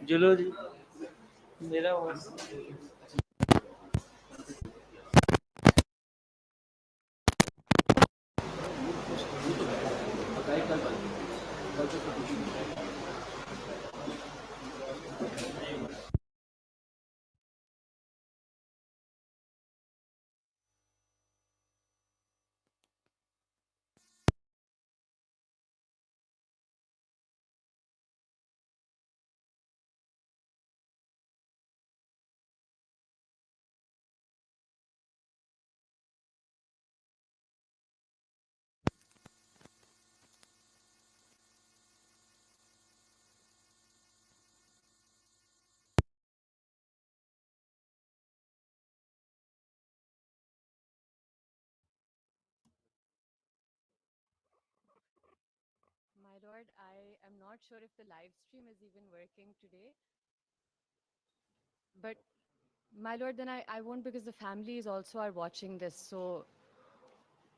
चलो जी मेरा My lord, I am not sure if the live stream is even working today. But my lord, then I won't, because the families also are watching this, so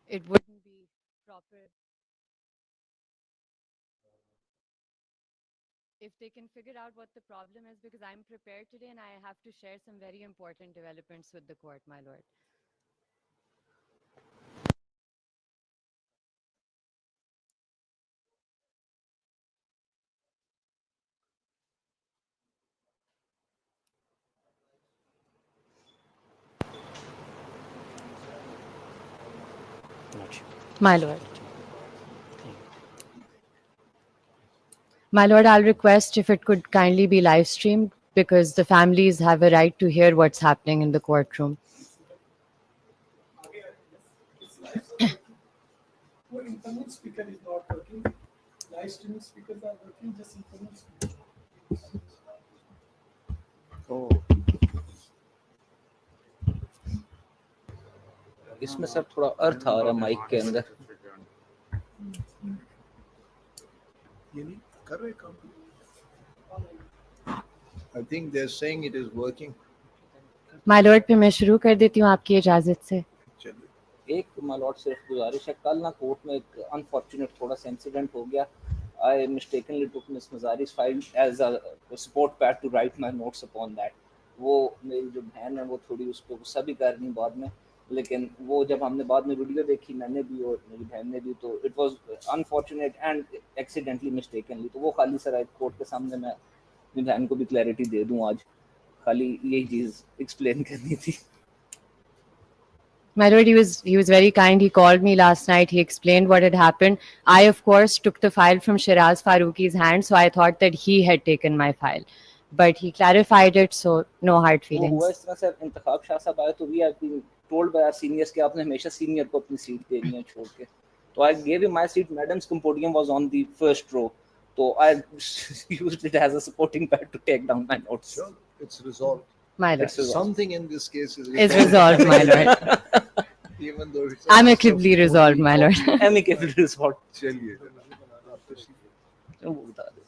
it wouldn't be proper. If they can figure out what the problem is, because I'm prepared today and I have to share some very important developments with the court, my lord. My lord. My lord, I'll request if it could kindly be live streamed, because the families have a right to hear what's happening in the courtroom. Well, internet speaker is not working. Live streaming speakers are working, just internet speaker. Oh, इसमें sir थोड़ा अर्थ आ रहा है mic के अंदर. ये नहीं कर रहे काम. I think they're saying it is working. My Lord पे मैं शुरू कर देती हूँ आपकी इजाज़त से. एक माय लॉर्ड सिर्फ गुजारिश है, कल ना कोर्ट में एक अनफॉर्चुनेट थोड़ा सा इंसिडेंट हो गया. I mistakenly took Miss Mazari's file as a support pad to write my notes upon that. वो मेरी जो बहन है वो थोड़ी उस पर गुस्सा भी कर रही बाद में, लेकिन वो जब हमने बाद में वीडियो देखी मैंने भी और मेरी बहन ने भी, तो it was unfortunate and accidentally mistakenly. तो वो खाली सर कोर्ट के सामने मैं अपनी बहन को भी क्लैरिटी दे दूं आज, खाली यही चीज़ एक्सप्लेन करनी थी. My lord, he was very kind. He called me last night. He explained what had happened. I, of course, took the file from Shiraz Faruqi's hand, so I thought that he had taken my file. But he clarified it, so no hard वो feelings. हुआ इस तरह से, इंतखाब शाह साहब आए तो we have been told by our seniors कि आपने हमेशा सीनियर को अपनी सीट देनी है छोड़ के. तो I gave him my seat. Madam's कंपोडियम was on the first row, तो I used it as a supporting pad to take down my notes. Sure, it's resolved. My lord. It's resolved. Something in this case Is resolved, my lord. Even though it's Amicably resolved, my lord. Amicable resolve. चलिए आप तशरीफ. वो बता दे.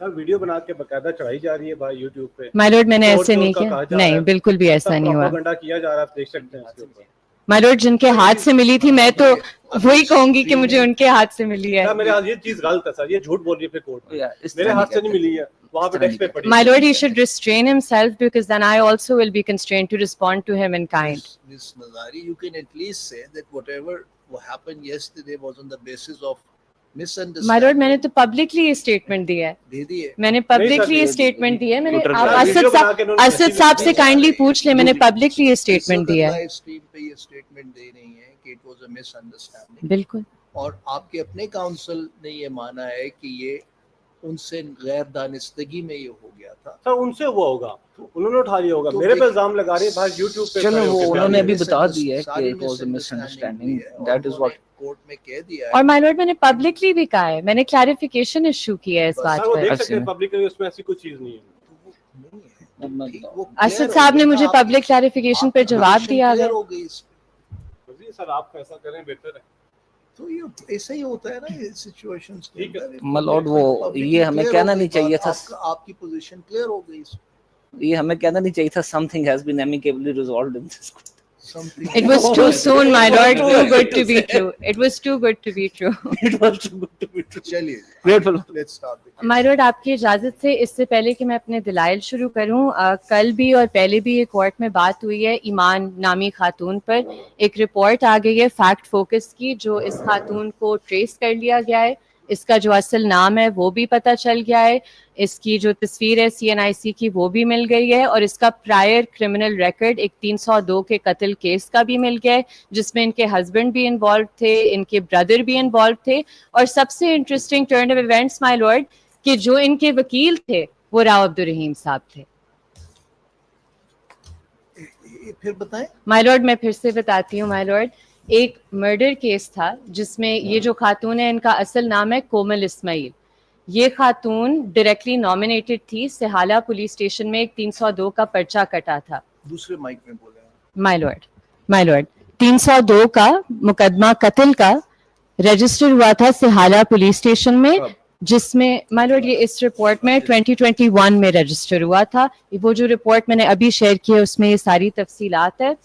Sir video बना के बकायदा चढ़ाई जा रही है भाई यूट्यूब पे. My lord, मैंने चोर ऐसे चोर नहीं का किया. कहा जा नहीं, रहा है. बिल्कुल भी ऐसा नहीं हुआ. प्रोपेगेंडा किया जा रहा है, आप देख सकते हैं इसके ऊपर. My lord, जिनके हाथ से मिली थी, मैं तो वही कहूंगी कि मुझे उनके हाथ से मिली है. सर मेरे हाथ ये चीज गलत है सर, ये झूठ बोल रही है फिर कोर्ट में. या इस मेरे तरह हाथ से नहीं मिली है, वहाँ पे डेस्क पे पड़ी है. My lord, he should restrain himself because then I also will be constrained to respond to him in kind. Miss Mazari, you can at least say that whatever happened yesterday was on the basis of misunderstanding. My lord, मैंने तो publicly ये statement दिया है. दे दिए. मैंने publicly ये statement दिया है. मैंने Twitter पे वीडियो बना के उन्होंने असद साहब से kindly पूछ ले, मैंने publicly ये statement दिया है. लाइव स्ट्रीम पे ये स्टेटमेंट दे रही हैं कि it was a misunderstanding. बिल्कुल. और आपके अपने काउंसिल ने ये माना है कि ये उनसे गैर दानिस्तगी में ये हो गया था. सर उनसे हुआ होगा, उन्होंने उठा लिया होगा. मेरे पे इल्जाम लगा रहे हैं भाई यूट्यूब पे. चलो खड़े वो होके उन्होंने अभी बैठे बता दिया है सारी कि it was a misunderstanding. That is what court में कह दिया है. और my lord, मैंने publicly भी कहा है. मैंने clarification issue किया है इस हैं. बात सर वो पर. देख सकते हैं पब्लिकली, उसमें ऐसी कोई चीज नहीं है. असद साहब ने मुझे public clarification पे जवाब दिया है. हो गई इस जी सर आप ऐसा करें बेहतर है. तो ये ऐसा ही होता है ना ये सिचुएशंस. ठीक है. My lord, वो ये हमें कहना नहीं चाहिए था. आपकी पोजीशन क्लियर हो गई. ये हमें कहना नहीं चाहिए था. Something has been amicably resolved in this. It was too soon, my lord. Too good to be true. It was too good to be true. It was too good to be true. चलिए Grateful. Let's start. My lord, आपकी इजाज़त से इससे पहले कि मैं अपने दलाइल शुरू करूं, कल भी और पहले भी ये कोर्ट में बात हुई है ईमान नामी खातून पर. एक रिपोर्ट आ गई है फैक्ट फोकस की, जो इस खातून को ट्रेस कर लिया गया है. इसका जो असल नाम है वो भी पता चल गया है. इसकी जो तस्वीर है CNIC की वो भी मिल गई है. और इसका प्रायर क्रिमिनल रिकॉर्ड एक 302 के कत्ल केस का भी मिल गया है, जिसमें इनके हस्बैंड भी इन्वॉल्व थे, इनके ब्रदर भी इन्वॉल्व थे. और सबसे interesting turn off events my Lord कि जो इनके वकील थे वो राव अब्दुल रहीम साहब थे. फिर बताएं. माय लॉर्ड, मैं फिर से बताती हूँ माय लॉर्ड. एक मर्डर केस था जिसमें ये जो खातून है इनका असल नाम है कोमल इस्माइल. ये खातून डायरेक्टली नॉमिनेटेड थी. सिहाला पुलिस स्टेशन में एक 302 का पर्चा कटा था. दूसरे माइक में बोले. माय लॉर्ड 302 का मुकदमा कत्ल का रजिस्टर हुआ था सिहाला पुलिस स्टेशन में, जिसमें माय लॉर्ड ये इस रिपोर्ट में 2021 में रजिस्टर हुआ था. वो जो रिपोर्ट मैंने अभी शेयर की है उसमें ये सारी तफसीलात है.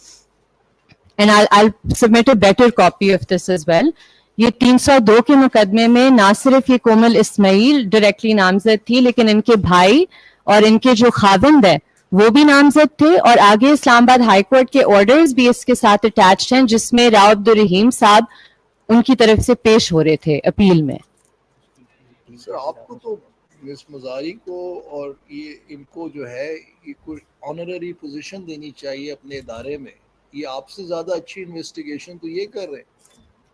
And I'll submit a better copy of this as well. ये 302 के मुकदमे में ना सिर्फ ये कोमल इस्माइल डायरेक्टली नामजद थी, लेकिन इनके भाई और इनके जो खाविंद है वो भी नामजद थे. और आगे इस्लामाबाद हाई कोर्ट के ऑर्डर्स भी इसके साथ अटैच्ड हैं, जिसमें राव अब्दुल रहीम साहब उनकी तरफ से पेश हो रहे थे अपील में. सर आपको तो मिस मजारी को और ये इनको जो है ये कोई ऑनररी पोजीशन देनी चाहिए अपने इदारे में. ये आपसे ज्यादा अच्छी इन्वेस्टिगेशन तो ये कर रहे हैं.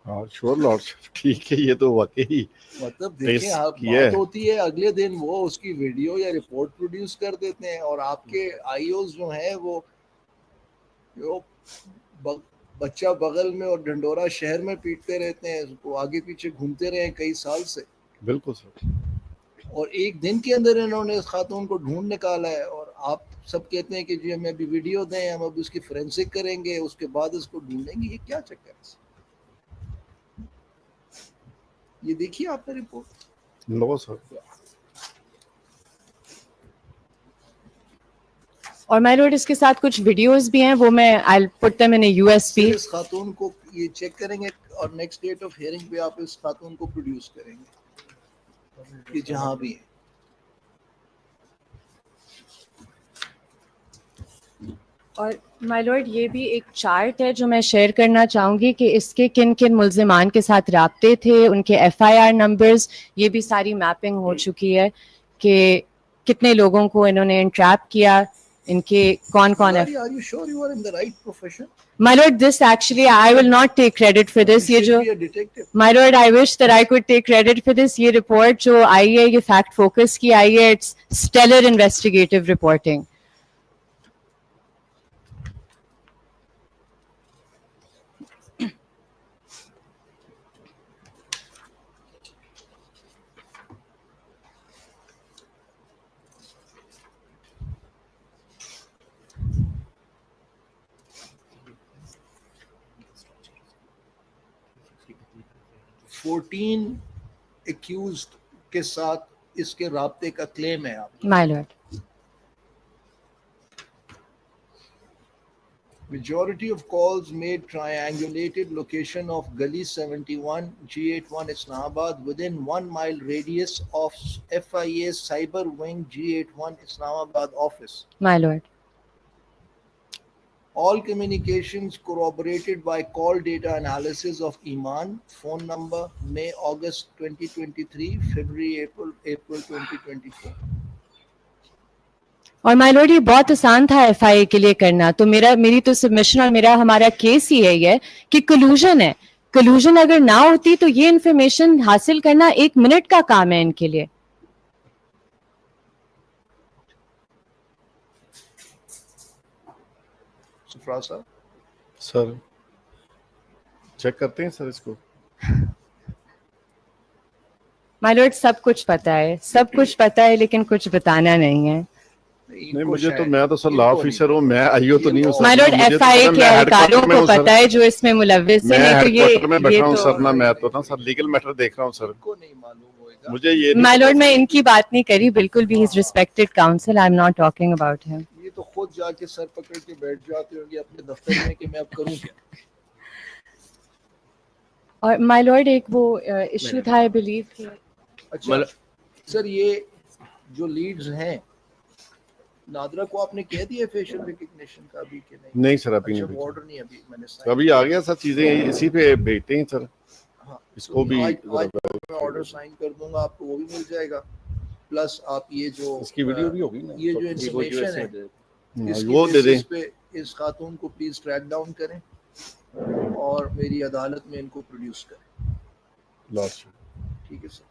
हाँ श्योर लॉर्डशिप, ठीक है. ये तो वाकई मतलब देखें आप बात होती है अगले दिन वो उसकी वीडियो या रिपोर्ट प्रोड्यूस कर देते हैं और आपके आईओज जो हैं वो बच्चा बगल में और ढंडोरा शहर में पीटते रहते हैं, उसको आगे पीछे घूमते रहे कई साल से. बिल्कुल सर. और एक दिन के अंदर इन्होंने इस खातून को ढूंढ निकाला है और आप सब कहते हैं कि जी हमें अभी वीडियो दें, हम अब उसकी फोरेंसिक करेंगे, उसके बाद इसको ढूंढेंगे. ये क्या चक्कर है? ये देखिए आपने रिपोर्ट. No sir. और माय लॉर्ड इसके साथ कुछ वीडियोस भी हैं, वो मैं I put them in a USB. इस खातून को ये चेक करेंगे और नेक्स्ट डेट ऑफ हियरिंग पे आप इस खातून को प्रोड्यूस करेंगे कि जहां भी है. और माय लॉर्ड ये भी एक चार्ट है जो मैं शेयर करना चाहूँगी कि इसके किन किन मुल्जिमान के साथ राब्ते थे, उनके एफआईआर नंबर्स, ये भी सारी मैपिंग हो चुकी है कि कितने लोगों को इन्होंने इंट्रैप किया, इनके कौन कौन है. Are you sure you are in the right profession? My lord, this actually I will not take credit for this. You ये should जो be a detective. My lord, I wish that I could take credit for this. ये report जो आई है, ये Fact Focus की आई है, it's stellar investigative reporting. Fourteen accused के साथ इसके राब्ते का क्लेम है आप. My lord. Majority of calls made triangulated location of Gali 71 G81 Islamabad within 1 mile radius of FIA Cyber Wing G81 Islamabad office. My lord. All communications corroborated by call data analysis of Iman, phone number, May, August 2023, February, April 2024. और my Lord ये बहुत आसान था FIA के लिए करना, तो मेरी तो सबमिशन और हमारा केस ही है कि कलूजन है. कलूजन अगर ना होती तो ये इंफॉर्मेशन हासिल करना 1 मिनट का काम है इनके लिए. सर चेक करते हैं सर इसको. माय लॉर्ड सब कुछ पता है लेकिन कुछ बताना नहीं है. नहीं मुझे तो, मैं तो सर लॉ ऑफिसर हूँ, मैं आईओ तो नहीं हूँ सर. माय लॉर्ड एफआईए के अधिकारियों को पता है जो इसमें मुलव्विस है. मैं तो हेडक्वार्टर में बैठा हूँ तो सर ना, मैं तो ना सर लीगल मैटर देख रहा हूँ सर. को नहीं मालूम होगा. मुझे ये माय लॉर्ड मैं इनकी बात नहीं करी बिल्कुल भी. His respected council, I am not talking about him. ये तो खुद जाके सर पकड़ के बैठ जाते होंगे अपने दफ्तर में कि मैं अब करूं क्या. और माय लॉर्ड एक वो इशू था आई बिलीव. अच्छा सर ये जो लीड्स हैं नादरा को आपने कह दिया फेशियल रिकग्निशन का अभी कि नहीं? नहीं सर अभी अच्छा, नहीं. ऑर्डर नहीं अभी मैंने sign अभी आ गया सर, चीजें इसी पे भेजते हैं सर. हाँ, इसको भी आज मैं ऑर्डर साइन कर दूंगा, आपको वो भी मिल जाएगा. प्लस आप ये जो इसकी वीडियो भी होगी ना, ये जो इंफॉर्मेशन है इसकी वो दे दें. बेसिस पे इस खातून को प्लीज ट्रैक डाउन करें और मेरी अदालत में इनको प्रोड्यूस करें. ठीक है सर.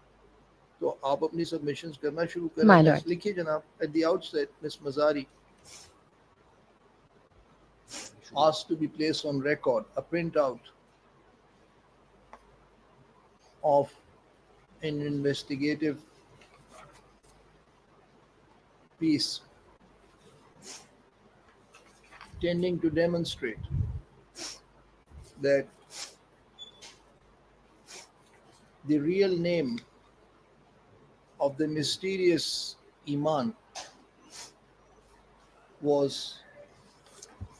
तो आप अपनी सबमिशंस करना शुरू करें. लिखिए जनाब. At the outset miss Mazari asked to be placed on record a printout of an investigative piece tending to demonstrate that the real name of the mysterious Iman was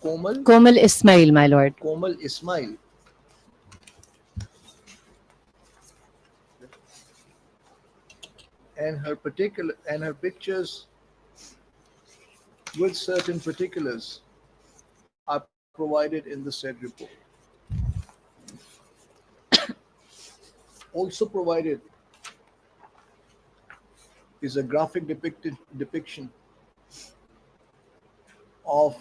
Komal Ismail, my lord. Komal Ismail. And her pictures with certain particulars are provided in the said report. Also provided is a graphic depiction of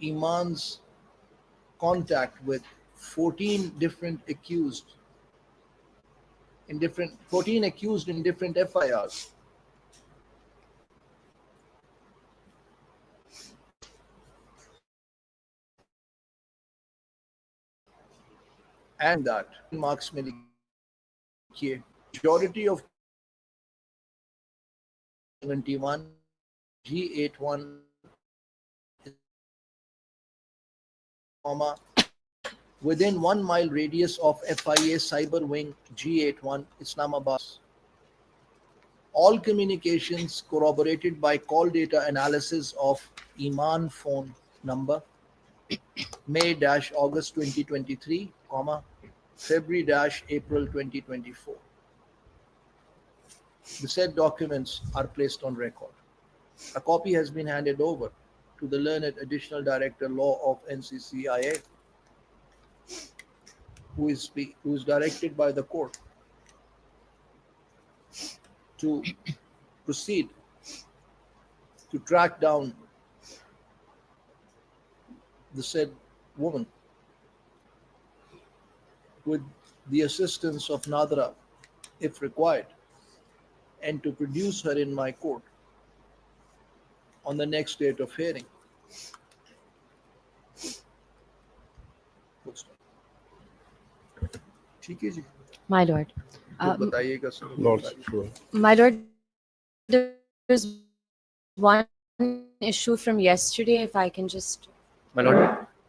Iman's contact with 14 different accused in different FIRs. And that marks में लिखिए majority of 71 G81 within 1 mile radius of FIA Cyber Wing G81 Islamabad. all communications corroborated by call data analysis of Iman phone number May-August 2023, February-April 2024. The said documents are placed on record. A copy has been handed over to the learned Additional Director Law of NCCIA, who is directed by the court to proceed to track down the said woman with the assistance of Nadra, if required, and to produce her in my court on the next date of hearing. ٹھیک ہے جی. My lord. بتائیے گا سر. My lord, there's one issue from yesterday, if I can just. My lord,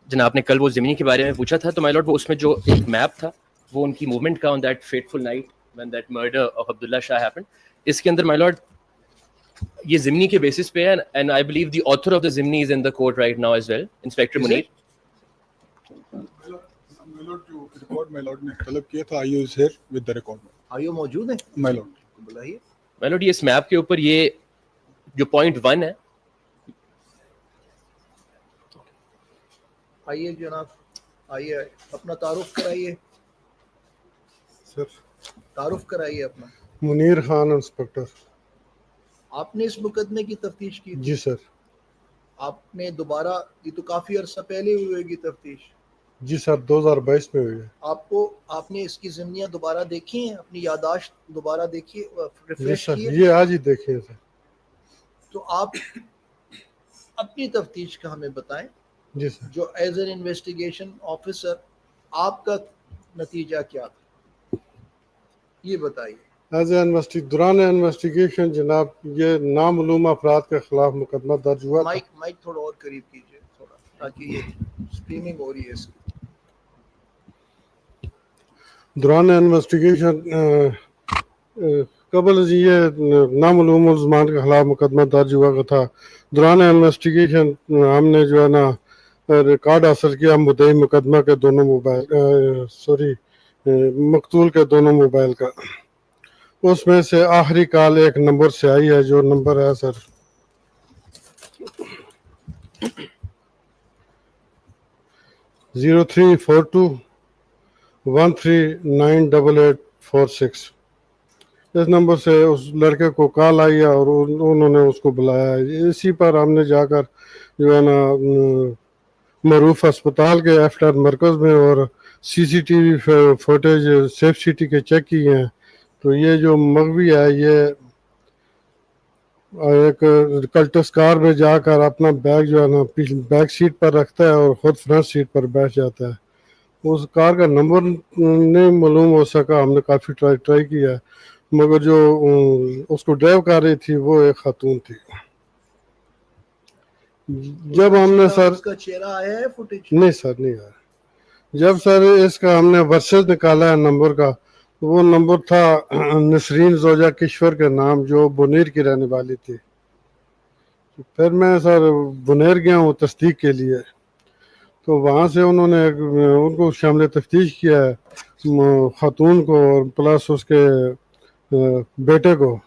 جناب نے کل وہ زمینی کے بارے میں پوچھا تھا تو my lord وہ اس میں جو ایک میپ تھا وہ ان کی موومنٹ کا on that fateful night when that murder of Abdullah Shah happened. اس کے اندر my lord یہ زمینی کے بیسس پہ ہے and I believe the author of the زمینی is in the court right now as well, Inspector Munir. جو record my lord نے طلب کیا تھا IO is here with the record. IO موجود ہے my lord. بلائیے. my lord یہ اس map کے اوپر یہ جو پوائنٹ 1 ہے. آئیے جناب, آئیے اپنا تعارف کرائیے. سر تعارف کرائیے اپنا. منیر خان انسپیکٹر. آپ نے اس مقدمے کی تفتیش کی؟ جی سر. آپ نے دوبارہ, یہ تو کافی عرصہ پہلے ہوئے گی تفتیش. جی سر 2022 میں ہوئی ہے. آپ نے اس کی ضمنیاں دوبارہ دیکھی ہیں, اپنی یادداشت دوبارہ دیکھی, ریفریش کی ہے؟ یہ آج ہی دیکھیے سر. تو آپ اپنی تفتیش کا ہمیں بتائیں. جی سر. جو ایز این انویسٹیگیشن آفیسر آپ کا نتیجہ کیا تھا یہ بتائیے. ایز اے دوران انویسٹیگیشن جناب یہ نامعلوم افراد کے خلاف مقدمہ درج ہوا. مائک تھوڑا اور قریب کیجیے تھوڑا, تاکہ یہ اسٹریمنگ ہو رہی ہے اس کی. دوران انویسٹیگیشن قبل یہ نامعلوم ملزمان کے خلاف مقدمہ درج ہوا تھا. دوران انویسٹیگیشن ہم نے جو ہے نا ریکارڈ حاصل کیا مدعی مقدمہ کے دونوں موبائل مقتول کے دونوں موبائل کا. اس میں سے آخری کال ایک نمبر سے آئی ہے جو نمبر ہے سر 034213988846. اس نمبر سے اس لڑکے کو کال آئی ہے اور انہوں نے اس کو بلایا ہے. اسی پر ہم نے جا کر جو ہے نا معروف اسپتال کے ایفٹر مرکز میں اور CCTV فوٹیج سیف سٹی کے چیک کیے ہیں. تو یہ جو مغوی ہے یہ ایک کلٹس کار میں جا کر اپنا بیگ جو ہے نا بیک سیٹ پر رکھتا ہے اور خود فرنٹ سیٹ پر بیٹھ جاتا ہے. اس کار کا نمبر نہیں معلوم ہو سکا. ہم نے کافی ٹرائی کیا ہے مگر جو اس کو ڈرائیو کر رہی تھی وہ ایک خاتون تھی. جب ہم نے سر اس کا چہرہ آیا ہے فوٹیج؟ نہیں سر نہیں آیا. جب سر اس کا ہم نے ورسز نکالا ہے نمبر کا, وہ نمبر تھا نسرین زوجہ کشور کے نام جو بنیر کی رہنے والی تھی. پھر میں سر بنیر گیا ہوں تصدیق کے لیے. تو وہاں سے انہوں نے ان کو شامل تفتیش کیا ہے خاتون کو اور پلس اس کے بیٹے کو.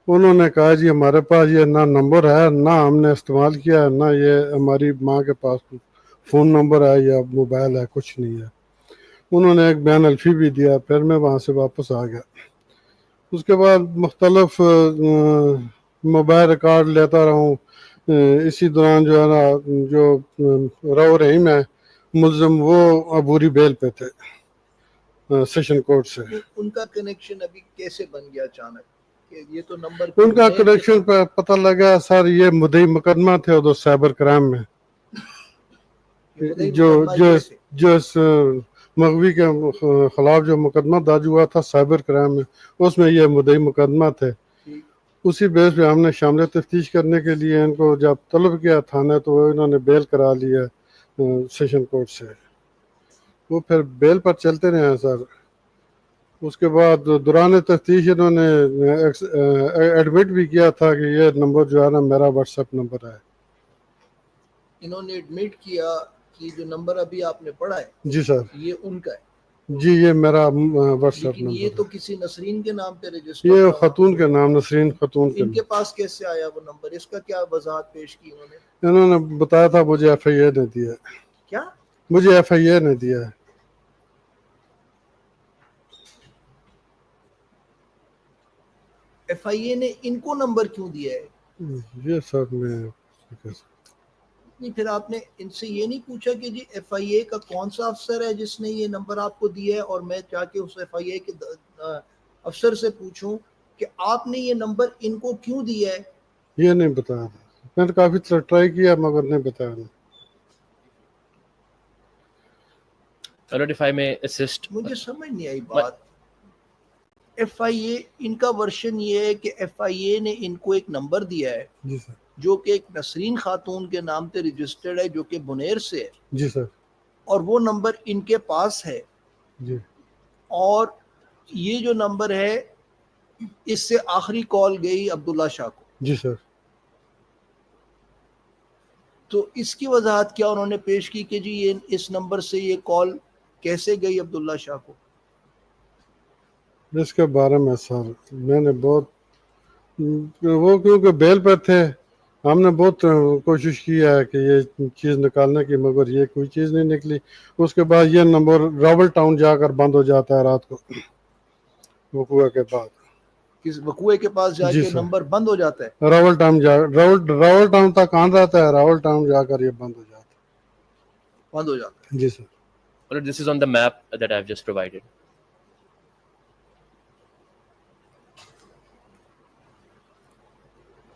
انہوں نے کہا جی ہمارے پاس یہ نہ نمبر ہے, نہ ہم نے استعمال کیا ہے, نہ یہ ہماری ماں کے پاس فون نمبر ہے یا موبائل ہے, کچھ نہیں ہے. انہوں نے ایک بیان الفی بھی دیا. پھر میں وہاں سے واپس آ گیا. اس کے بعد مختلف موبائل ریکارڈ لیتا رہا ہوں. اسی دوران جو ہے نا جو رو رحیم ہے ملزم وہ عبوری بیل پہ تھے سیشن کورٹ سے. ان کا کنیکشن ابھی کیسے بن گیا اچانک؟ یہ تو نمبر ان کا کنیکشن پہ پتہ لگا سر یہ مدعی مقدمہ تھے ادھر سائبر کرائم میں جو اس مغوی کے خلاف جو مقدمہ درج ہوا تھا سائبر کرائم میں, اس میں یہ مدعی مقدمہ تھے. اسی بیس پہ ہم نے شامل تفتیش کرنے کے لیے ان کو جب طلب کیا تھانے تو انہوں نے بیل کرا لیا سیشن کورٹ سے. وہ پھر بیل پر چلتے رہے ہیں سر. उसके बाद दौरान तफ्तीश इन्होंने एडमिट भी किया था कि ये नंबर जो है ना मेरा व्हाट्सएप नंबर है। इन्होंने एडमिट किया कि जो नंबर अभी आपने पढ़ा है जी सर। ये उनका है। जी ये मेरा व्हाट्सएप लेकिन नंबर ये तो है। किसी नसरीन के नाम पे रजिस्टर ये था। खतून के नाम, नसरीन खतून के इनके पास कैसे आया वो नंबर, इसका क्या वजाहत पेश की उन्होंने? इन्होंने बताया था मुझे FIA ने दिया है। क्या मुझे FIA ने दिया है। FIA ने इनको नंबर क्यों दिया है? ये सर मैं नहीं, फिर आपने इनसे ये नहीं पूछा कि जी FIA का कौन सा अफसर है जिसने ये नंबर आपको दिया है, और मैं जाके उस FIA के अफसर से पूछूं कि आपने ये नंबर इनको क्यों दिया है? ये नहीं बताया था। मैंने काफी ट्राई किया मगर नहीं बताया। If I may assist, मुझे समझ नहीं आई बात। FIA इनका वर्शन ये है कि FIA ने इनको एक नंबर दिया है जी सर। जो कि एक नसरीन खातून के नाम पे रजिस्टर्ड है, जो कि बुनेर से है। जी सर। और वो नंबर इनके पास है। जी। और ये जो नंबर है इससे आखिरी कॉल गई अब्दुल्ला शाह को। जी सर। तो इसकी वजाहत क्या उन्होंने पेश की कि जी ये इस नंबर से ये कॉल कैसे गई अब्दुल्ला शाह को? इसके बारे में सर मैंने बहुत वो क्योंकि बेल पर थे, हमने बहुत कोशिश की है कि ये चीज़ निकालने की, मगर ये कोई चीज़ नहीं निकली। उसके बाद ये नंबर रावल टाउन जाकर बंद हो जाता है रात को वकूआ के बाद। किस वकूए के पास जाके नंबर बंद हो जाता है? रावल टाउन तक ऑन रहता है, रावल टाउन जाकर ये बंद हो जाता है। जी sir. this is on the map that I've just provided.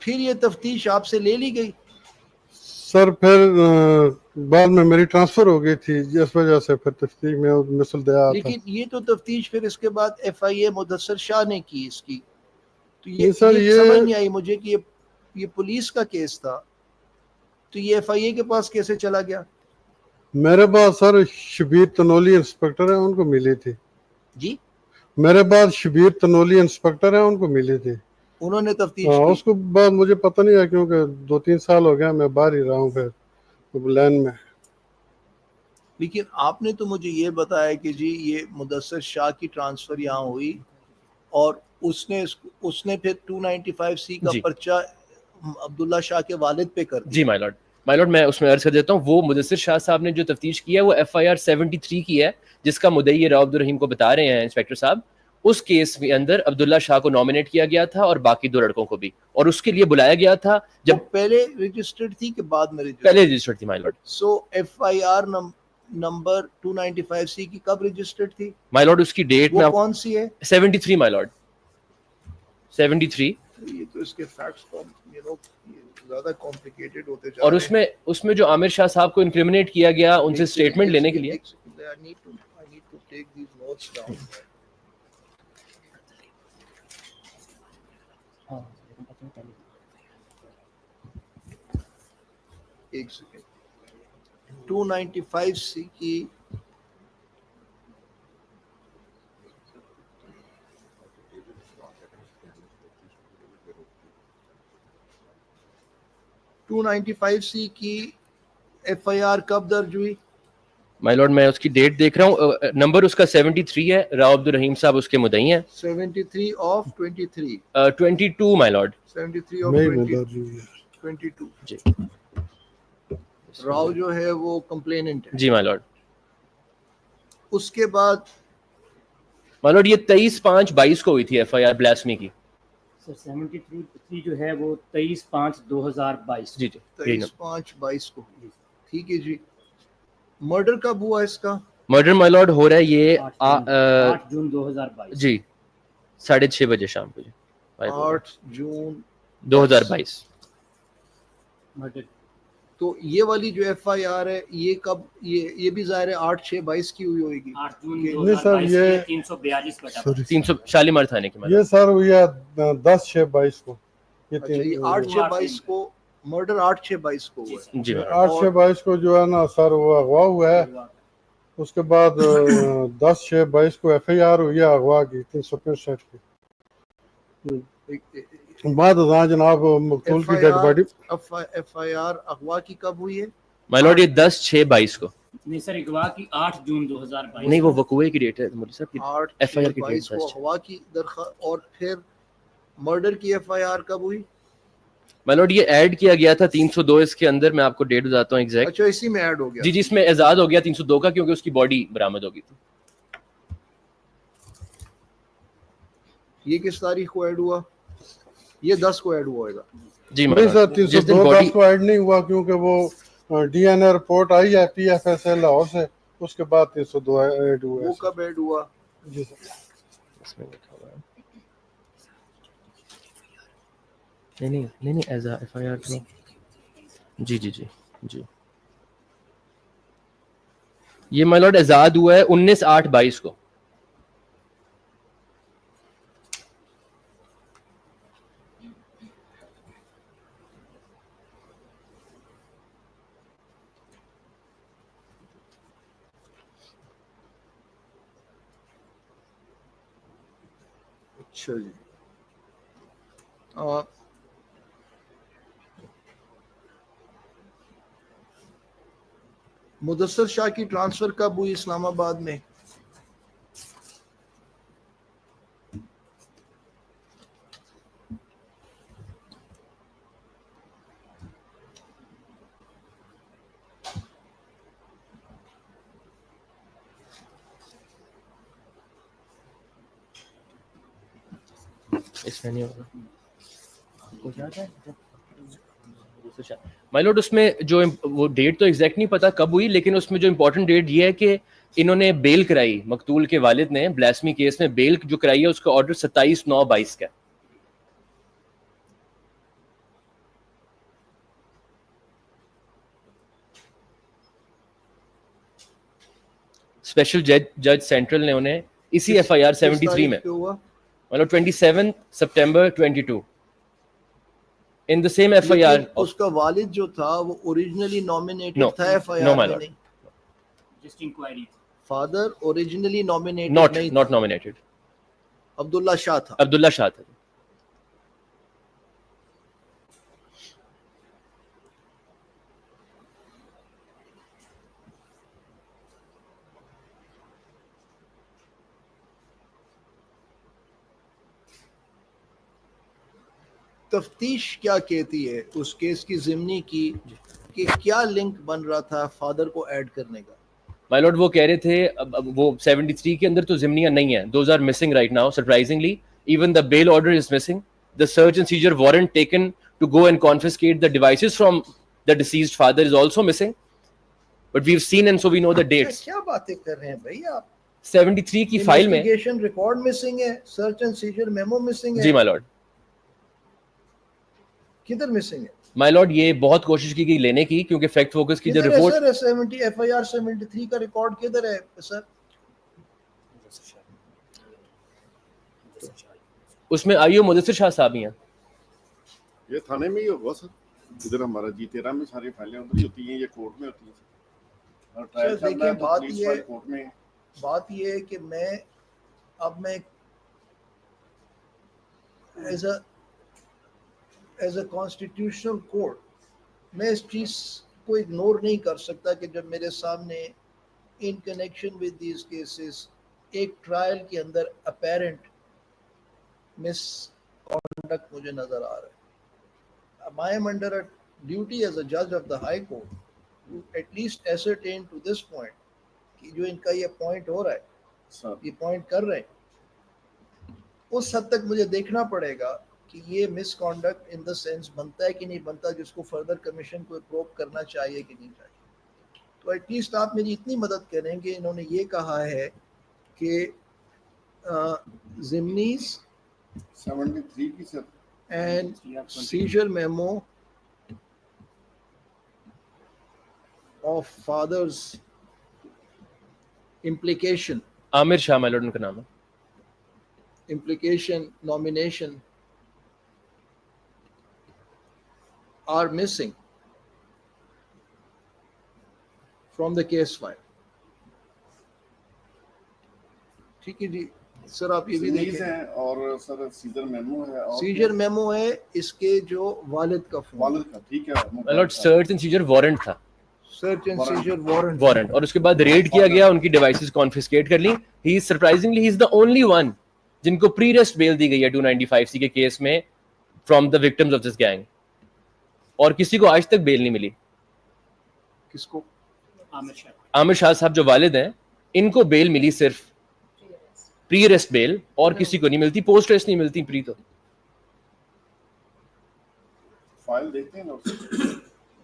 फिर ये तफ्तीश आपसे ले ली गई? सर फिर बाद में मेरी ट्रांसफर हो गई थी, जिस वजह से फिर तफ्तीश में मिसल दया। लेकिन ये तो तफ्तीश फिर इसके बाद FIA मुदस्सर शाह ने की इसकी, तो ये सर ये समझ नहीं आई मुझे कि ये पुलिस का केस था, तो ये FIA के पास कैसे चला गया? मेरे पास सर शबीर तनोली इंस्पेक्टर है, उनको मिली थी। जी मेरे पास शबीर तनोली इंस्पेक्टर है, उनको मिली थी। उन्होंने तफ्तीश की। की। उसको बाद मुझे पता नहीं है क्योंकि 2-3 साल हो गया मैं बाहर ही रहा हूँ फिर लाइन में। लेकिन आपने तो मुझे ये बताया कि जी ये मुदस्सर शाह की ट्रांसफर यहाँ हुई और उसने फिर 295C का पर्चा अब्दुल्ला शाह के वालिद पे कर दिया। जी माय लॉर्ड मैं उसमें अर्ज कर देता हूँ, वो मुदस्सिर शाह साहब ने जो तफ्तीश की है वो FIR 73 की है, जिसका मुद्दई राव अब्दुल रहीम को बता रहे हैं इंस्पेक्टर साहब। उस केस के अंदर अब्दुल्ला शाह को नॉमिनेट किया गया था और बाकी 2 लड़कों को भी, और उसके लिए बुलाया गया था जब पहले रजिस्टर्ड थी कि बाद में पहले रजिस्टर्ड थी my Lord. So FIR number 295C की कब रजिस्टर्ड थी माय लॉर्ड? उसकी डेट में कौन सी है? 73 माय लॉर्ड, 73। ये तो इसके फैक्ट्स ज्यादा कॉम्प्लिकेटेड होते जा और रहे हैं। उसमें जो आमिर शाह साहब को इंक्रिमिनेट किया गया उनसे स्टेटमेंट लेने के लिए। I need to take these notes down. एक सेकेंड। 295C की FIR कब दर्ज हुई? माय लॉर्ड मैं उसकी डेट देख रहा हूँ, नंबर उसका 73 है, राव अब्दुल रहीम साहब उसके मुद्दई हैं। 73 of 23 22 माय लॉर्ड, 73 of 22 जी। राव जो है वो कंप्लेनेंट है। जी माय लॉर्ड। उसके बाद माय लॉर्ड ये 23/5/22 को हुई थी FIR ब्लास्फमी की। सर 73 जो है वो 23/5/2022। जी 23/5/22 को। ठीक है जी। मर्डर कब हुआ इसका? मर्डर माय लॉर्ड हो रहा है ये 8 जून 2022 जी 6:30 बजे शाम को। 8 जून 2022 मर्डर। तो ये वाली जो FIR है ये कब, ये भी जाहिर है 8/6/22 की हुई होगी। 8 जून 2022 ये 342 कटा 300 शालीमार थाने की। ये सर हुई 10/6/22 को। ये 8/6/22 को मर्डर 8/6/22 को हुआ है। जी 8/6/22 को जो है ना सर वो अगवा हुआ है उसके बाद 10/6/22 को FIR हुई है अगवा की 365 की। बाद अज़ां जनाब मकतूल की डेड बॉडी FIR अगवा की कब हुई है? माय लॉर्ड ये 10/6/22 को नहीं सर, अगवा की 8 जून 2022 नहीं, वो वकूए की डेट है मुझे साहब की 8/6/22 FIR की डेट को अगवा की दरख्वास्त, और फिर मर्डर की FIR कब हुई? माय लॉर्ड ये ऐड किया गया था 302 इसके अंदर, मैं आपको डेट बताता हूँ एग्जैक्ट। अच्छा, इसी में ऐड हो गया। जी जी, इसमें एजाद हो गया 302 का, क्योंकि उसकी बॉडी बरामद हो गई थी। ये किस तारीख को ऐड हुआ? ये 10 को ऐड हुआ होगा। जी नहीं सर, जिस दिन 302 बॉडी 10 को ऐड नहीं हुआ क्योंकि वो DNA रिपोर्ट आई है PFSL लाहौर से, उसके बाद 302 ऐड हुआ है। वो कब ऐड हुआ? जी सर, इसमें लिखा हुआ है नहीं एज FIR तो जी जी जी जी, ये माय लॉर्ड आजाद हुआ है 19/8/22 को। अच्छा जी। मुदस्सर शाह की ट्रांसफर कब हुई इस्लामाबाद में? इसमें नहीं होगा माय लॉर्ड, उसमें जो वो डेट तो एग्जैक्ट नहीं पता कब हुई, लेकिन उसमें जो इम्पोर्टेंट डेट ये है कि इन्होंने बेल कराई, मकतूल के वालिद ने ब्लास्फेमी केस में बेल जो कराई है, उसका ऑर्डर 27/9/22 का। स्पेशल जज सेंट्रल ने उन्हें इसी FIR 73 में, मतलब 27 सितंबर 22 इन द सेम FIR। उसका वालिद जो था वो ओरिजिनली नॉमिनेटेड No. था FIR No, my में? lord. नहीं, just inquiry. Father originally nominated नहीं नॉट था, नॉमिनेटेड, अब्दुल्ला शाह था। अब्दुल्ला शाह था। तफ्तीश क्या कहती है उस केस की ज़िमनी की कि क्या लिंक बन रहा था फादर को ऐड करने का? माय लॉर्ड वो कह रहे थे अब वो 73 के अंदर तो जिम्नियां नहीं है, those are missing right now surprisingly, even the bail order is missing, the search and seizure warrant taken to go and confiscate the devices from the deceased father is also missing, but we have seen and so we know the dates. क्या बातें कर रहे हैं भाई आप? 73 की file में investigation record missing है, search and scissor memo missing है। जी माय लॉर्ड, किधर मिसिंग है? माय लॉर्ड ये बहुत कोशिश की गई लेने की, क्योंकि फैक्ट फोकस की जो किधर है रिपोर्ट सर? 70 FIR 73 का रिकॉर्ड किधर है सर? उसमें आईओ मुदस्सिर शाह साहब ही हैं। ये थाने में ही होगा सर, इधर हमारा G13 में सारी फाइलें उधर ही होती हैं, ये कोर्ट में होती हैं और ट्रायल चल रहा है तो पुलिस फाइल कोर्ट में है। बात ये है कि मैं एज अ कॉन्स्टिट्यूशनल कोर्ट मैं इस चीज़ को इग्नोर नहीं कर सकता कि जब मेरे सामने in connection with these cases एक ट्रायल के अंदर अपेरेंट मिसकॉन्डक्ट मुझे नज़र आ रहा है। I am under a duty as a judge of the High Court to at least ascertain to this point कि जो इनका ये पॉइंट हो रहा है, ये पॉइंट कर रहे हैं, उस हद तक मुझे देखना पड़ेगा कि ये मिसकॉन्डक्ट इन द सेंस बनता है कि नहीं बनता, जिसको फर्दर कमीशन को प्रोब करना चाहिए कि नहीं चाहिए। तो एटलीस्ट आप मेरी इतनी मदद करें कि इन्होंने ये कहा है कि ज़िमनीज़ 73 की sir and seizure memo of father's implication Aamir Shah my Lord उनका नाम है। implication nomination are missing from the case file. ठीक है जी सर, आप ये भी सीनीज देखें, हैं और सर सीजर मेमो है और सीजर मेमो है इसके जो वालिद का फोन, वालिद का, ठीक है my lord search and seizure warrant था, search and Warrant. Seizure warrant warrant, और उसके बाद रेड किया गया, उनकी डिवाइसेस कॉन्फिस्केट कर ली। He surprisingly he is the only one जिनको प्री रेस्ट बेल दी गई है 295 सी के केस में from the victims of this gang, और किसी को आज तक बेल नहीं मिली। किसको? आमिर शाह साहब जो वालिद हैं, इनको बेल मिली सिर्फ प्री रेस्ट बेल, और किसी को नहीं मिलती, पोस्ट रेस्ट नहीं मिलती प्री। तो फाइल देखते हैं ना,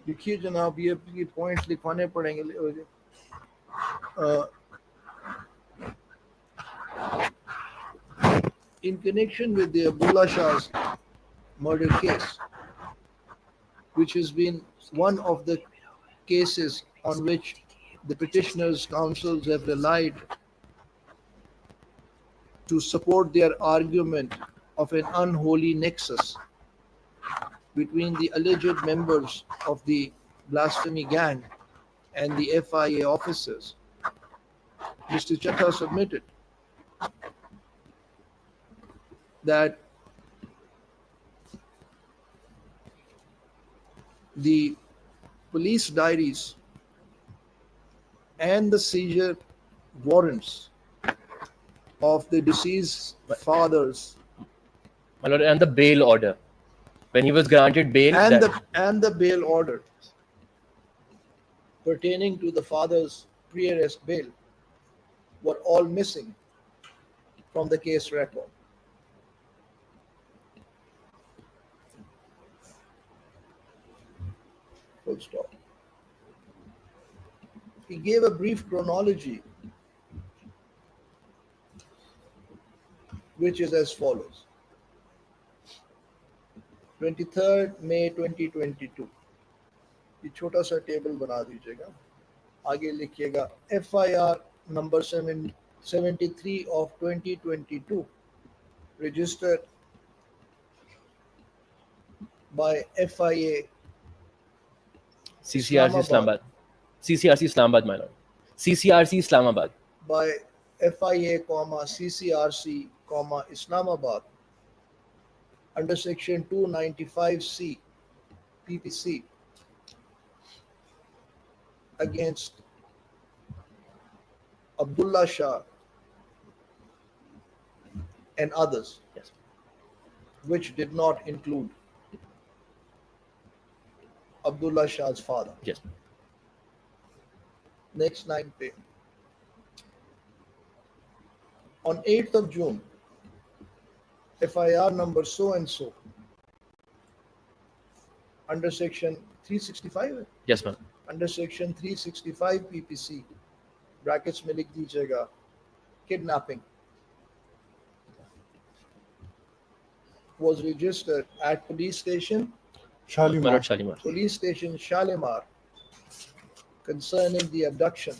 लिखिए जनाब, ये पॉइंट्स लिखवाने पड़ेंगे। In connection with the Abdullah Shah's murder case, which has been one of the cases on which the petitioners' counsels have relied to support their argument of an unholy nexus between the alleged members of the Blasphemy gang and the FIA officers, Mr. Chattha submitted that the police diaries and the seizure warrants of the deceased fathers my lord, and the bail order when he was granted bail, and the bail order pertaining to the father's pre-arrest bail were all missing from the case record. Full stop. He gave a brief chronology, which is as follows. 23rd May 2022. ये छोटा सा table बना दीजिएगा, आगे लिखिएगा FIR number 73 of 2022 registered by FIA CCRC Islamabad, CCRC Islamabad, my lord, CCRC Islamabad, by FIA, CCRC, Islamabad under section 295C PPC against Abdullah Shah and others, yes, which did not include Abdullah Shah's father. yes. Next line pay. On 8th of June, FIR number so and so under section 365, Yes, ma'am. under section 365 PPC brackets में लिख दीजिएगा kidnapping was registered at police station My lord, Shalimar. police station Shalimar concerning the abduction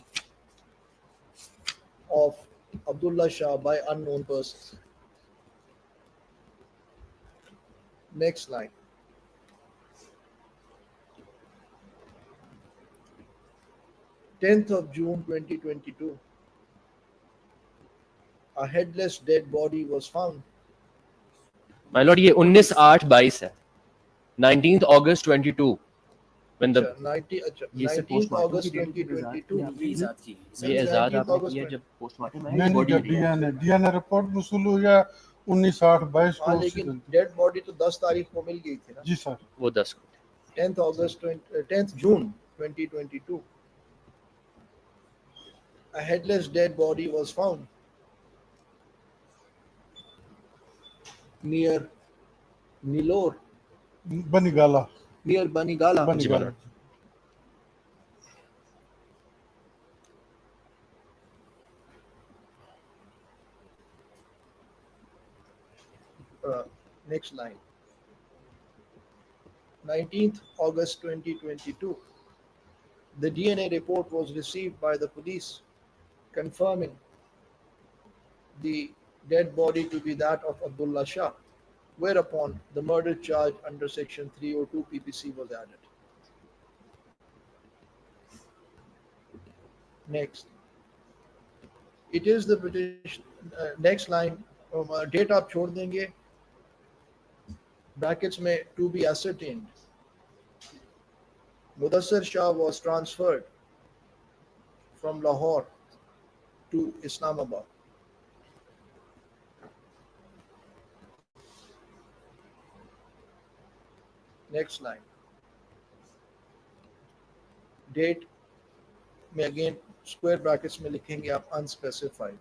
of Abdullah Shah by unknown persons. Next line. Tenth of June 2022. A headless dead body was found. My lord, ये 19/8/22 है, 19th August 22 when the 19th August 2022. ये एजाज आपने किया जब postmortem है, नहीं body DNA report वसूल हुई है 19/8/22 हाँ, को। लेकिन डेड बॉडी तो 10 तारीख को मिल गई थी ना। जी सर, वो 10 को 10th June 2022. A headless dead body was found near Nilor, Banigala near Banigala. Ji, my lord. Next line. 19th August 2022. The DNA report was received by the police, confirming the dead body to be that of Abdullah Shah, whereupon the murder charge under section 302 PPC was added. Next. It is the next line, date आप छोड़ देंगे, brackets में to be ascertained. Mudassir Shah was transferred from Lahore to Islamabad. Next line. Date में again square brackets में लिखेंगे आप unspecified.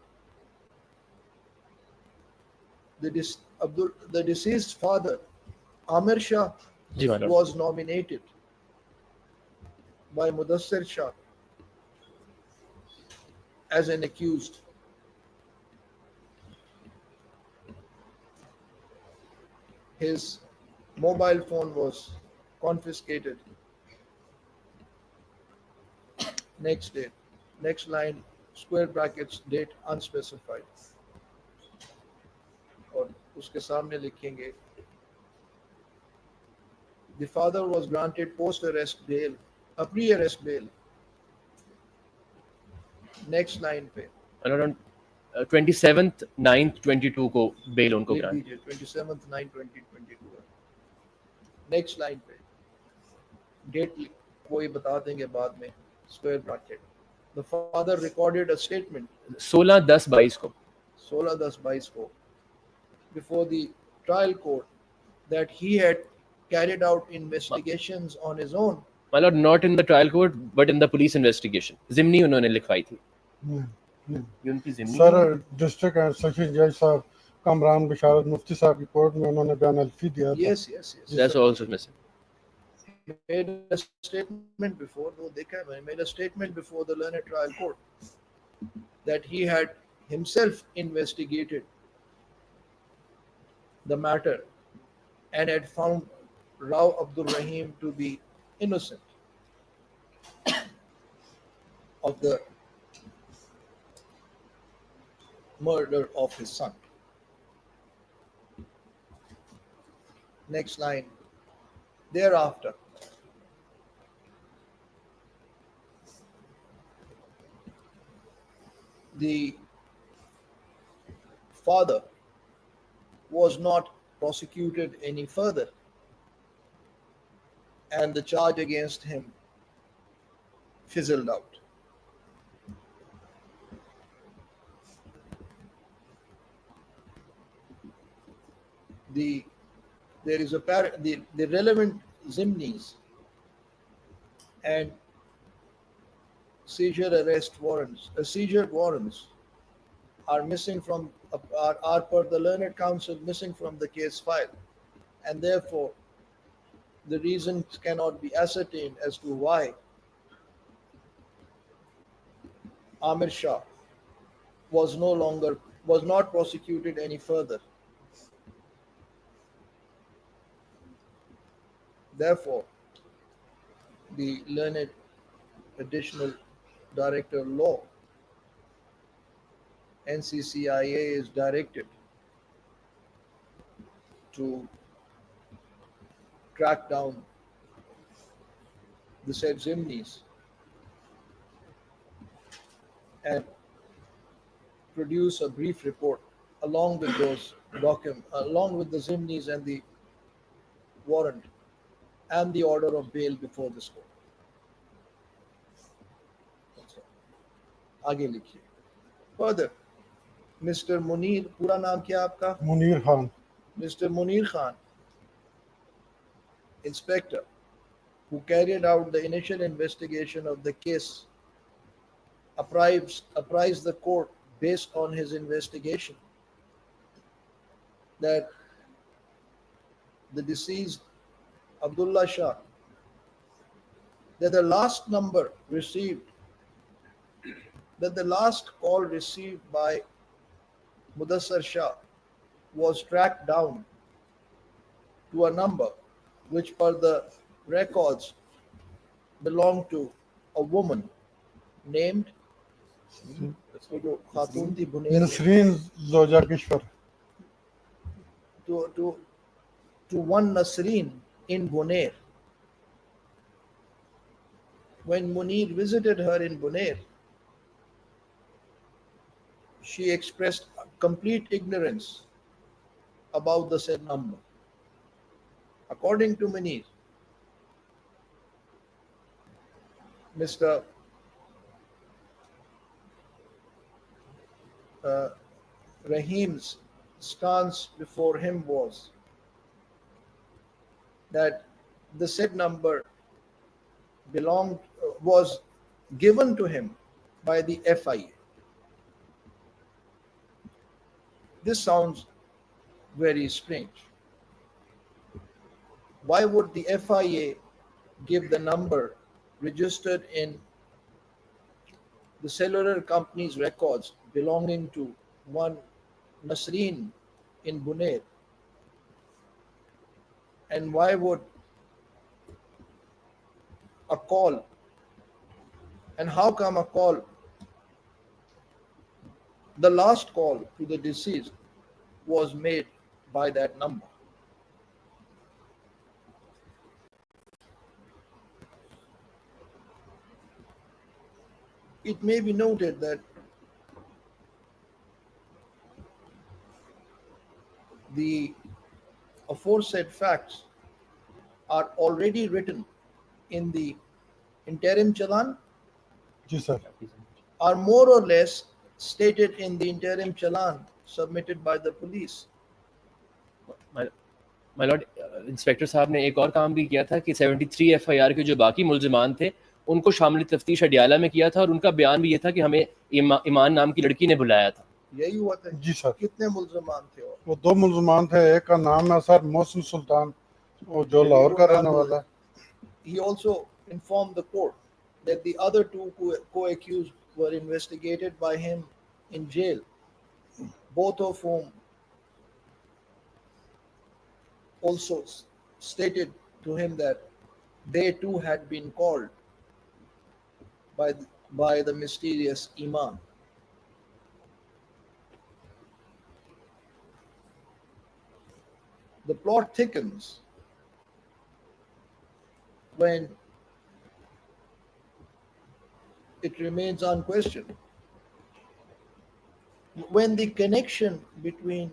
The deceased father, Amir Shah, ji my lord. was nominated by Mudassir Shah as an accused. His mobile phone was confiscated. Next date, next line, square brackets, date unspecified. और उसके सामने लिखेंगे the father was granted post-arrest bail, a pre-arrest bail. Next line पे My lord, on 27th 9th 22 को bail उनको लिख grant. दीजिए 27th 9/2022. Next line पे date कोई बता देंगे बाद में, square bracket. The father recorded a statement 16/10/22 को 16/10/22 को before the trial court that he had carried out investigations on his own. My lord, not in the trial court but in the police investigation. जिमनी उन्होंने लिखवाई थी. ये उनकी जिमनी. Sir district and session जज साहब कमरान बिशारत मुफ्ती साहब की कोर्ट में उन्होंने बयान अल्फी दिया था. Yes. That's also missing. Made a statement before, though made a statement before the learned trial court that he had himself investigated the matter and had found Rao Abdul Rahim to be innocent of the murder of his son. Next line. Thereafter, the father was not prosecuted any further, and the charge against him fizzled out. The relevant zimnis and seizure warrants are missing from are per the learned counsel missing from the case file, and therefore the reasons cannot be ascertained as to why Amir Shah was not prosecuted any further. Therefore, the learned additional director of law, NCCIA, is directed to track down the said zimnis and produce a brief report along with those documents, along with the zimnis and the warrant and the order of bail before this court. आगे लिखिए. Further, Mr. Munir, पूरा नाम क्या आपका? Munir Khan. Mr. Munir Khan, inspector, who carried out the initial investigation of the case, apprised the court based on his investigation that the deceased Abdullah Shah, that the last call received by Mudassir Shah was tracked down to a number which per the records belonged to a woman named Khatun thi Bunair, Nasreen जोजा Kishwar. to one Nasreen in Bunair. When Munir visited her in Bunair, she expressed complete ignorance about the said number. According to Munir, Mr. Rahim's stance before him was that the said number was given to him by the FIA. This sounds very strange. Why would the FIA give the number registered in the cellular company's records belonging to one Nasreen in Bunair? And why would a call, and how come a call, the last call to the deceased, was made by that number? It may be noted that the aforesaid facts are already written in the interim challan, जी sir are more or less stated in the interim challan submitted by the police. My Lord, inspector साहब ने एक और काम भी किया था कि 73 एफआईआर के जो बाकी मुल्जिमान थे उनको शामिल तफ्तीश अडियाला में किया था, और उनका बयान भी ये था कि हमें ईमान नाम की लड़की ने बुलाया था। यही हुआ था जी सर। कितने मुल्जिमान थे? और वो दो मुल्जमान थे, एक का नाम है सर मोहसिन सुल्तान, वो जो लाहौर का रहने वाला है। he also informed the court that the other two co-accused were investigated by him in jail, both of whom also stated to him that they too had been called by the mysterious Imam. The plot thickens when it remains unquestioned. When the connection between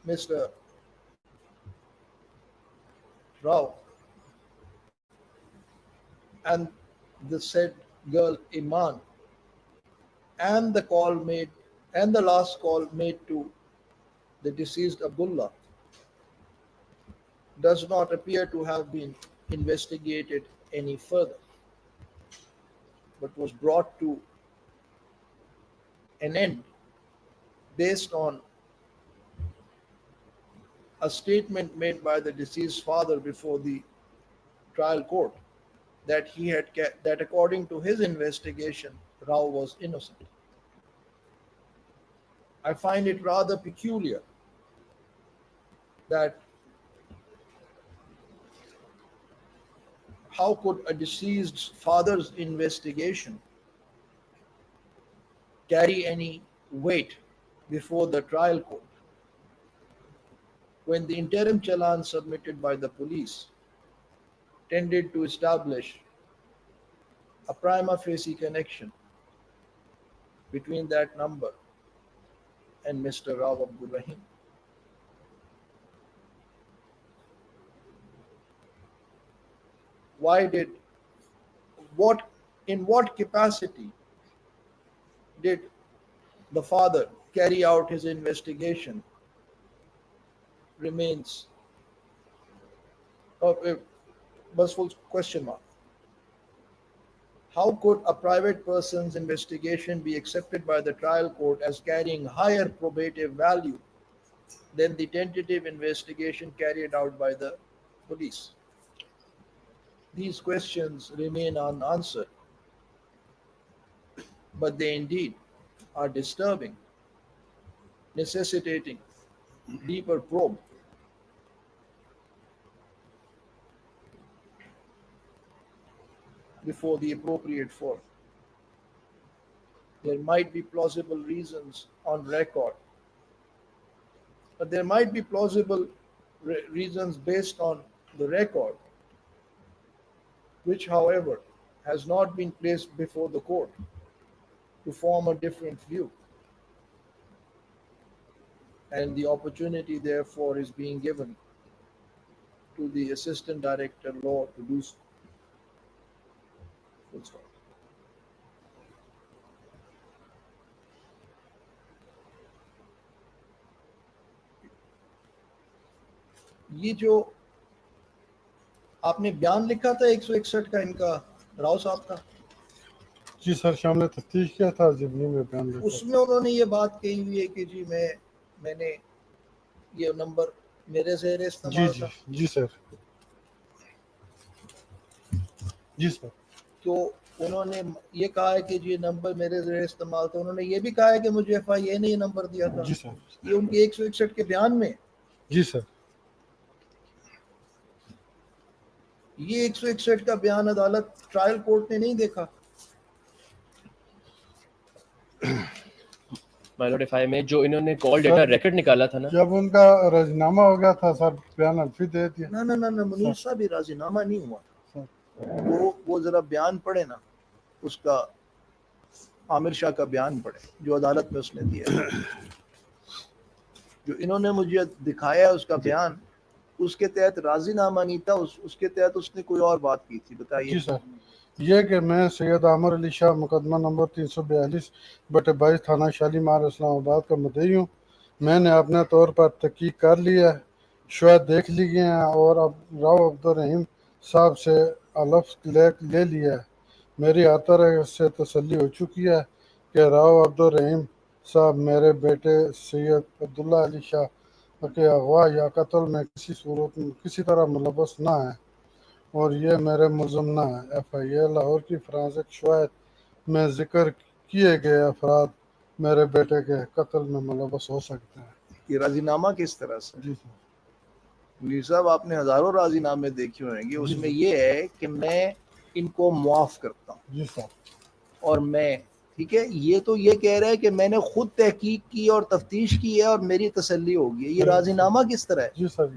Mr. Rao and the said girl Iman and the call made and the last call made to the deceased Abdullah does not appear to have been investigated any further, but was brought to an end based on a statement made by the deceased father before the trial court that that according to his investigation, Rao was innocent. I find it rather peculiar that how could a deceased's father's investigation carry any weight before the trial court when the interim challan submitted by the police tended to establish a prima facie connection between that number and Mr. Rao Abdul Rahim. In what capacity did the father carry out his investigation remains a full question mark. How could a private person's investigation be accepted by the trial court as carrying higher probative value than the tentative investigation carried out by the police? These questions remain unanswered, but they indeed are disturbing, necessitating deeper probe. Before the appropriate forum. There might be plausible reasons on record, but there might be plausible reasons based on the record, which, however, has not been placed before the court. to form a different view. And the opportunity, therefore, is being given to the Assistant Director Law to do so. Full stop. یہ جو آپ نے بیان لکھا تھا 161 کا ان کا راؤ صاحب کا، جی سر شامل تفتیش کیا تھا ضمنی میں بیان لکھا اس میں انہوں نے یہ بات کہی ہوئی ہے کہ جی میں نے یہ نمبر میرے زیر جی استعمال جی تھا. جی سر جی سر تو انہوں نے یہ کہا ہے کہ جی نمبر میرے زیر استعمال تھا. انہوں نے یہ بھی کہا ہے کہ مجھے FIA نے یہ نمبر دیا تھا. جی سر یہ ان کے 161 کے بیان میں. جی سر یہ 161 کا بیان عدالت ٹرائل کورٹ نے نہیں دیکھا. مائلوڈ ایف آئی میں جو انہوں نے کال ڈیٹا ریکارڈ نکالا تھا نا، جب ان کا رضینامہ ہو گیا تھا سر بیان الفی دے دیا. نہ منیر صاحب یہ راضی نامہ نہیں ہوا تھا. وہ ذرا بیان پڑھے نا اس کا، عامر شاہ کا بیان پڑھے جو عدالت میں اس نے دیا ہے. جو انہوں نے مجھے دکھایا اس کا بیان، اس کے تحت راضی نامہ نہیں تھا، اس کے تحت اس نے کوئی اور بات کی تھی. بتائیے. جی سر یہ کہ میں سید عامر علی شاہ مقدمہ نمبر 342/22 تھانہ شالیمار اسلام آباد کا مدعی ہوں. میں نے اپنے طور پر تحقیق کر لیا ہے، شواہد دیکھ لیے ہیں اور اب راؤ عبدالرحیم صاحب سے الفظ لے لیا ہے. میری ہر طرح سے تسلی ہو چکی ہے کہ راؤ عبدالرحیم صاحب میرے بیٹے سید عبداللہ علی شاہ کے اغوا یا قتل میں کسی صورت میں کسی طرح ملوث نہ ہیں اور یہ میرے ملزم نہ ہیں. FIA لاہور کی فرانسک شواہد میں ذکر کیے گئے افراد میرے بیٹے کے قتل میں ملوث ہو سکتے ہیں. یہ راضی نامہ کس طرح سے؟ جی سر منیر صاحب آپ نے ہزاروں راضی نامے دیکھے ہوئیں گے، اس میں یہ ہے کہ میں ان کو معاف کرتا ہوں جی سر اور میں ٹھیک ہے. یہ تو یہ کہہ رہا ہے کہ میں نے خود تحقیق کی اور تفتیش کی ہے اور میری تسلی ہوگی. یہ راضی نامہ کس طرح ہے؟ جی سر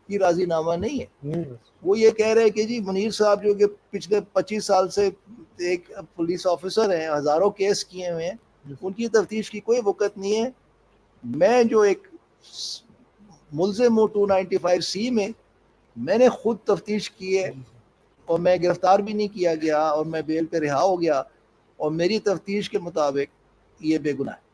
یہ راضی نامہ نہیں ہے. نہیں وہ یہ کہہ رہے ہیں کہ جی منیر صاحب جو کہ پچھلے 25 سال سے ایک پولیس آفیسر ہیں، ہزاروں کیس کیے ہوئے ہیں، ان کی تفتیش کی کوئی وقت نہیں ہے. میں جو ایک ملزم ہوں 295C میں نے خود تفتیش کی ہے اور میں گرفتار بھی نہیں کیا گیا اور میں بیل پہ رہا ہو گیا اور میری تفتیش کے مطابق یہ بے گناہ ہے.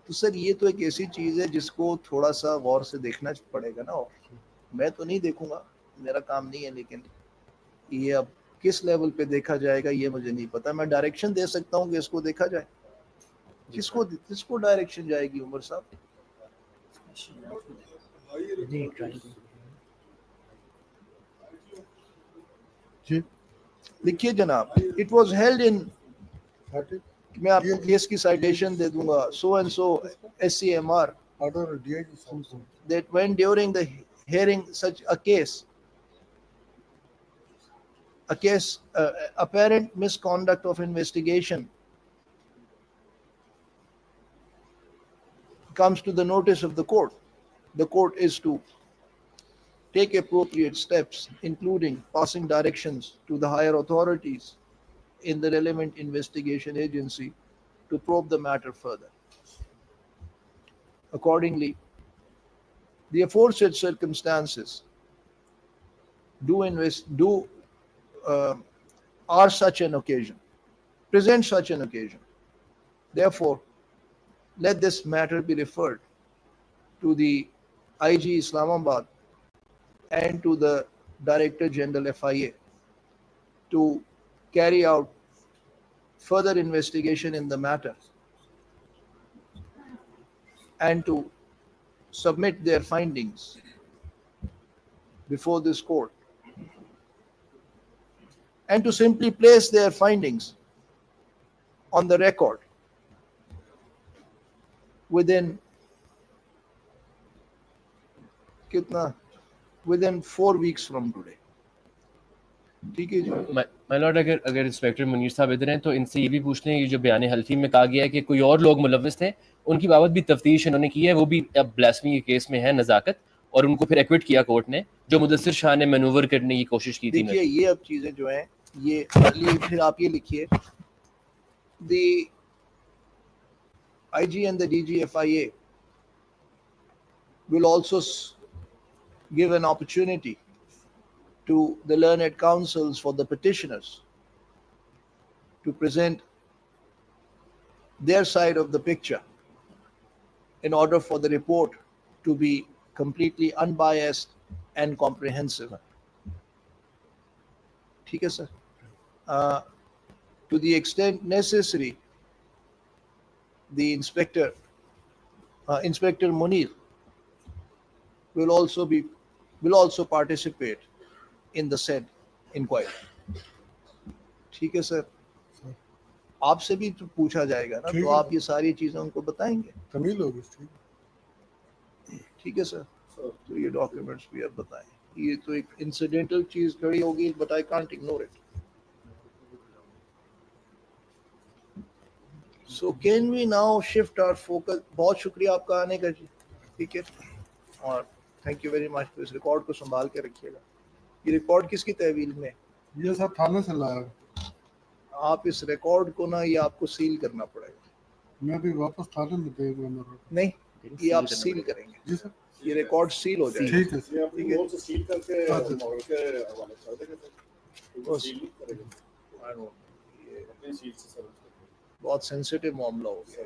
تو سر یہ تو ایک ایسی چیز ہے جس کو تھوڑا سا غور سے دیکھنا پڑے گا نا. اور میں تو نہیں دیکھوں گا، میرا کام نہیں ہے، لیکن یہ اب کس لیول پہ دیکھا جائے گا یہ مجھے نہیں پتا. میں ڈائریکشن دے سکتا ہوں کہ اس کو دیکھا جائے. کس کو ڈائریکشن جائے گی عمر صاحب؟ جی لکھیے جناب. اٹ واز ہیلڈ ان، میں آپ کو کیس کی سائٹیشن دے دوں گا، سو اینڈ سو SCMR that when during the hearing such a case apparent misconduct of investigation comes to the notice of the court is to take appropriate steps, including passing directions to the higher authorities in the relevant investigation agency to probe the matter further. Accordingly, the aforesaid circumstances are such an occasion, present such an occasion. Therefore, let this matter be referred to the IG Islamabad and to the Director General FIA to carry out further investigation in the matter and to submit their findings before this court, and to simply place their findings on the record within 4 weeks from today. ٹھیک ہے جی. مائی lord اگر inspector Munir صاحب ادھر ہیں تو ان سے یہ بھی پوچھ لیں، یہ جو بیان حلفی میں کہا گیا ہے کہ کوئی اور لوگ ملوث تھے، ان کی بابت بھی تفتیش انہوں نے کی ہے، وہ بھی اب بلاسفمی کے کیس میں ہے نزاکت، اور ان کو پھر ایکوٹ کیا کورٹ نے، جو مدثر شاہ نے مینوور کرنے کی کوشش کی تھی. دیکھیے یہ اب چیزیں جو ہیں ये अगली फिर आप ये लिखिए, the IG and the DGFIA will also give an opportunity to the learned counsels for the petitioners to present their side of the picture in order for the report to be completely unbiased and comprehensive. ठीक है sir. To the extent necessary, the Inspector Munir will also participate in the said inquiry. ठीक है sir, आपसे भी तो पूछा जाएगा ना, तो आप ये सारी चीजें उनको बताएंगे. तमील होगी. ठीक है सर, तो ये डॉक्यूमेंट्स भी आप बताएं. ये तो एक इंसिडेंटल चीज खड़ी होगी, but I can't ignore it. So can we now shift our focus? बहुत शुक्रिया आपका आने का जी. ठीक है, और थैंक यू वेरी मच. तो इस रिकॉर्ड को संभाल के रखिएगा. ये रिकॉर्ड किसकी तहवील में? ये सब थाने से लाया. आप इस रिकॉर्ड को ना, ये आपको सील करना पड़ेगा. मैं भी वापस थाने में दे दूंगा. नहीं, ये आप सील करेंगे. जी सर, ये रिकॉर्ड सील हो जाएगा. ठीक है. ठीक है, सील करके मॉडल के हवाले कर देंगे. सील नहीं करेंगे. ये अपने सील से सर बहुत सेंसिटिव मामला हो गया.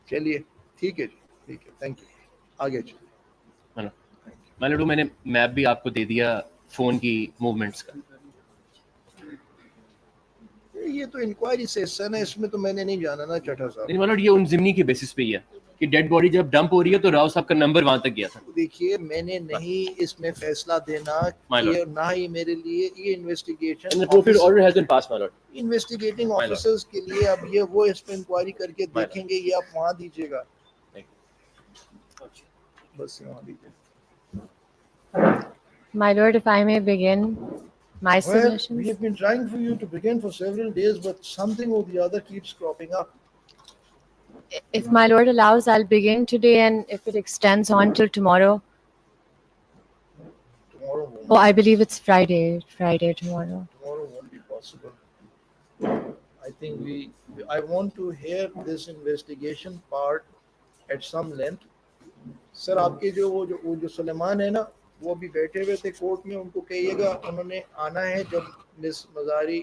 चलिए ठीक है जी, ठीक है, थैंक यू. आगे चलिए. मैंने मैंने मैप भी आपको दे दिया फोन की मूवमेंट्स का. ये तो इंक्वायरी सेशन है, इसमें तो मैंने नहीं जाना ना चटा साहब. नहीं मतलब ये उन जिमनी के बेसिस पे ही है कि डेड बॉडी जब डंप हो रही है तो राव साहब का नंबर वहां तक गया था. देखिए, मैंने नहीं इसमें फैसला देना कि ना ही मेरे लिए ये investigation order has been pass my lord. Investigating officers के लिए अब ये वो इस पे इंक्वायरी करके देखेंगे, ये आप वहां दीजिएगा. बस वहां दीजिए. My lord, if I may begin my Well, submission. we have been trying for you to begin for several days, but something or the other keeps cropping up. If my lord allows, I'll begin today, and if it extends on till tomorrow. Tomorrow won't. Oh, I believe it's Friday tomorrow. Tomorrow won't be possible. I think I want to hear this investigation part at some length. Sir, आपके जो सुलेमान है ना, वो भी बैठे हुए थे court में. उनको कहिएगा उन्होंने आना है जब मिस मजारी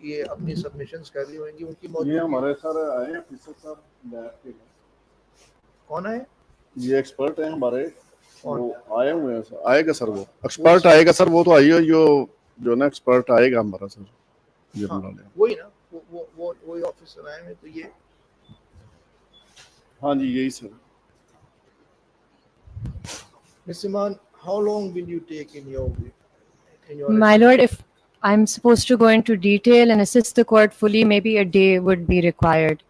ये अपनी सबमिशंस कर ली होंगी. उनकी ये हमारे सर आए हैं ऑफिसर साहब लैब के. कौन है ये? एक्सपर्ट हैं हमारे, वो आए हुए हैं सर. आएगा सर, वो एक्सपर्ट आएगा सर. वो तो आइए, जो ना एक्सपर्ट आएगा हमारा सर. ये वही ना, वही ऑफिसर आए हैं. तो ये हाँ जी, यही sir. Mr. Man, how long will you take in your My lord, if I'm supposed to go into detail and assist the court fully, maybe a day would be required.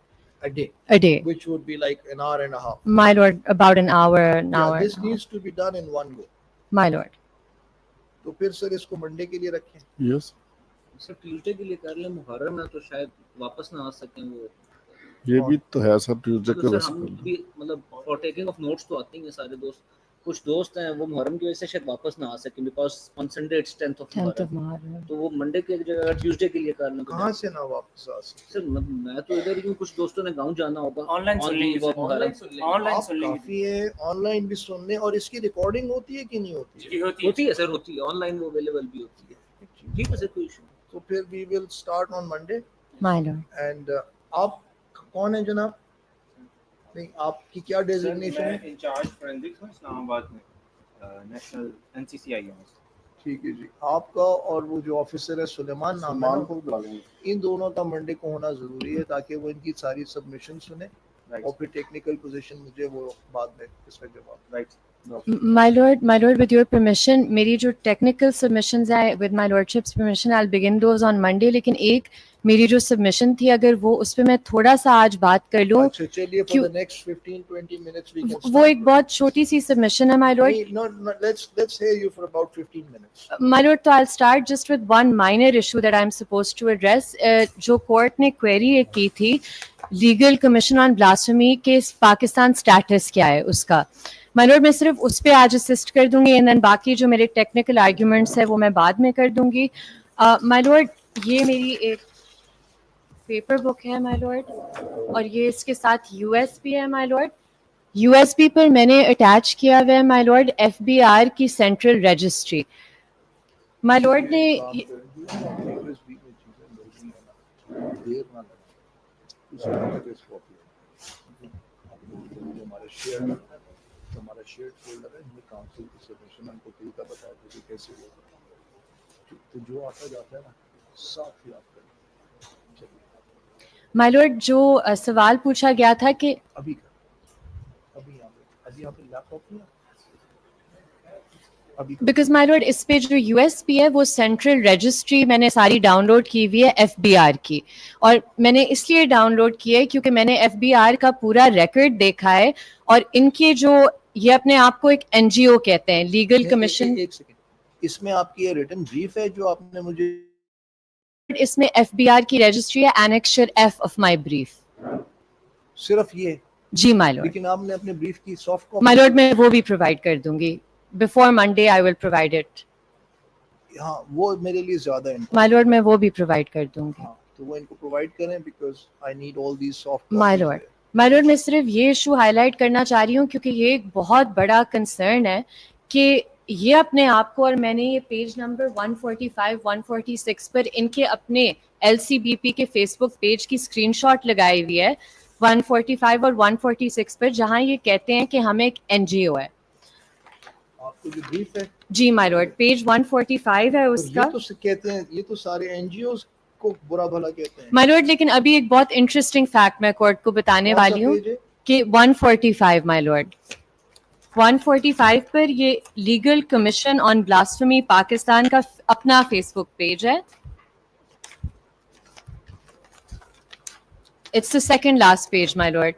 a day, which would be like an hour and a half. My lord, about an hour. This needs to be done in one go. My lord. तो फिर sir इसको Monday के लिए रखें. Yes sir, Tuesday के लिए कर लें. मुहर्रम है तो शायद वापस ना आ सकें वो. ये भी तो है सर, ट्यूसडे तो के सर बस. हम भी मतलब फॉर टेकिंग ऑफ नोट्स तो आते हैं सारे दोस्त. कुछ दोस्त हैं वो मुहर्रम की वजह से शायद वापस ना आ सके, because on Sunday it's 10th of Muharram. तो वो मंडे की जगह ट्यूसडे के लिए कर लें. कहाँ से ना वापस आ सके सर? मैं तो इधर ही हूँ. कुछ दोस्तों ने गांव जाना होगा. ऑनलाइन सुन लेंगे. ऑनलाइन सुन लेंगे. काफी है, ऑनलाइन भी सुनने. और इसकी रिकॉर्डिंग होती है कि नहीं होती है? होती है सर, होती है. ऑनलाइन वो अवेलेबल भी होती है. ठीक है सर, कोई इशू. तो फिर we will start on Monday. My lord. And आप कौन है जनाब? नहीं, आपकी क्या डेजिग्नेशन है? इंचार्ज फोरेंसिक्स में इस्लामाबाद में नेशनल एनसीसीआई है. ठीक है जी. आपका और वो जो ऑफिसर है सुलेमान नाम है ना, इन दोनों का मंडे को होना जरूरी है ताकि वो इनकी सारी सबमिशन सुने और फिर टेक्निकल पोजीशन मुझे वो बाद में इसका जवाब. Right. My lord, with your permission, मेरी जो technical submissions है, with my lordship's permission, I'll begin those on Monday. लेकिन एक मेरी जो submission थी, अगर वो उस पे मैं थोड़ा सा आज बात कर लूँ. अच्छा चलिए, for the next 15-20 minutes we can start. वो एक बहुत छोटी सी submission है, my lord. No, let's hear you for about 15 minutes. My lord, तो I'll start just with one minor issue that I'm supposed to address. जो court ने query एक की थी, legal commission on blasphemy के पाकिस्तान status क्या है उसका. My lord, मैं सिर्फ उस पे आज असिस्ट कर दूंगी, एंड देन बाकी जो मेरे टेक्निकल आर्ग्यूमेंट्स है वो मैं बाद में कर दूंगी. माय लॉर्ड, ये मेरी एक पेपर बुक है माय लॉर्ड, और ये इसके साथ यूएसपी है माय लॉर्ड. यूएसपी पर मैंने अटैच किया हुआ है माय लॉर्ड एफबीआर की सेंट्रल रजिस्ट्री. माय लॉर्ड ने हमारा शेयर्ड फोल्डर है, इसमें काउंसिल की सबमिशन हमको तरीका बताया था कि कैसे होगा, तो जो आता जाता है ना साफ ही आप करें. माय लॉर्ड, जो सवाल पूछा गया था कि अभी यहाँ पे लैपटॉप नहीं है अभी. बिकॉज माय लॉर्ड इस पे जो यूएसपी है वो सेंट्रल रजिस्ट्री मैंने सारी डाउनलोड की हुई है एफबीआर की, और मैंने इसलिए डाउनलोड की है क्योंकि मैंने एफबीआर का पूरा रिकॉर्ड देखा है, और इनके जो ये अपने आप को एक एनजीओ कहते हैं, लीगल कमीशन. एक सेकंड, इसमें आपकी ये रिटन ब्रीफ है जो आपने मुझे, इसमें एफबीआर की रजिस्ट्री है, annexure F of my brief. सिर्फ ये? जी माय लॉर्ड. लेकिन आपने अपने ब्रीफ की सॉफ्ट कॉपी. माय लॉर्ड, मैं वो भी प्रोवाइड कर दूंगी. Before Monday I will provide it. हाँ, वो मेरे लिए ज्यादा है. माय लॉर्ड, मैं वो भी प्रोवाइड कर दूंगी. हाँ, तो वो इनको प्रोवाइड करें because I need all these soft. My lord, मैं सिर्फ ये इशू हाईलाइट करना चाह रही हूँ क्योंकि ये एक बहुत बड़ा कंसर्न है कि ये अपने आप को, और मैंने ये पेज नंबर 145, 146 पर इनके अपने एलसीबीपी के फेसबुक पेज की स्क्रीनशॉट लगाई हुई है 145 और 146 पर, जहां ये कहते हैं कि हम एक एनजीओ है. आपको जो ब्रीफ है? जी माय लॉर्ड, पेज 145 है उसका. ये तो कहते हैं, ये तो सारे एनजीओज को बुरा भला कहते हैं माय लॉर्ड, लेकिन अभी एक बहुत इंटरेस्टिंग फैक्ट मैं कोर्ट को बताने वाली हूँ कि 145 माय लॉर्ड, 145 पर ये legal commission on blasphemy Pakistan का अपना फेसबुक पेज है. It's the second last page my lord.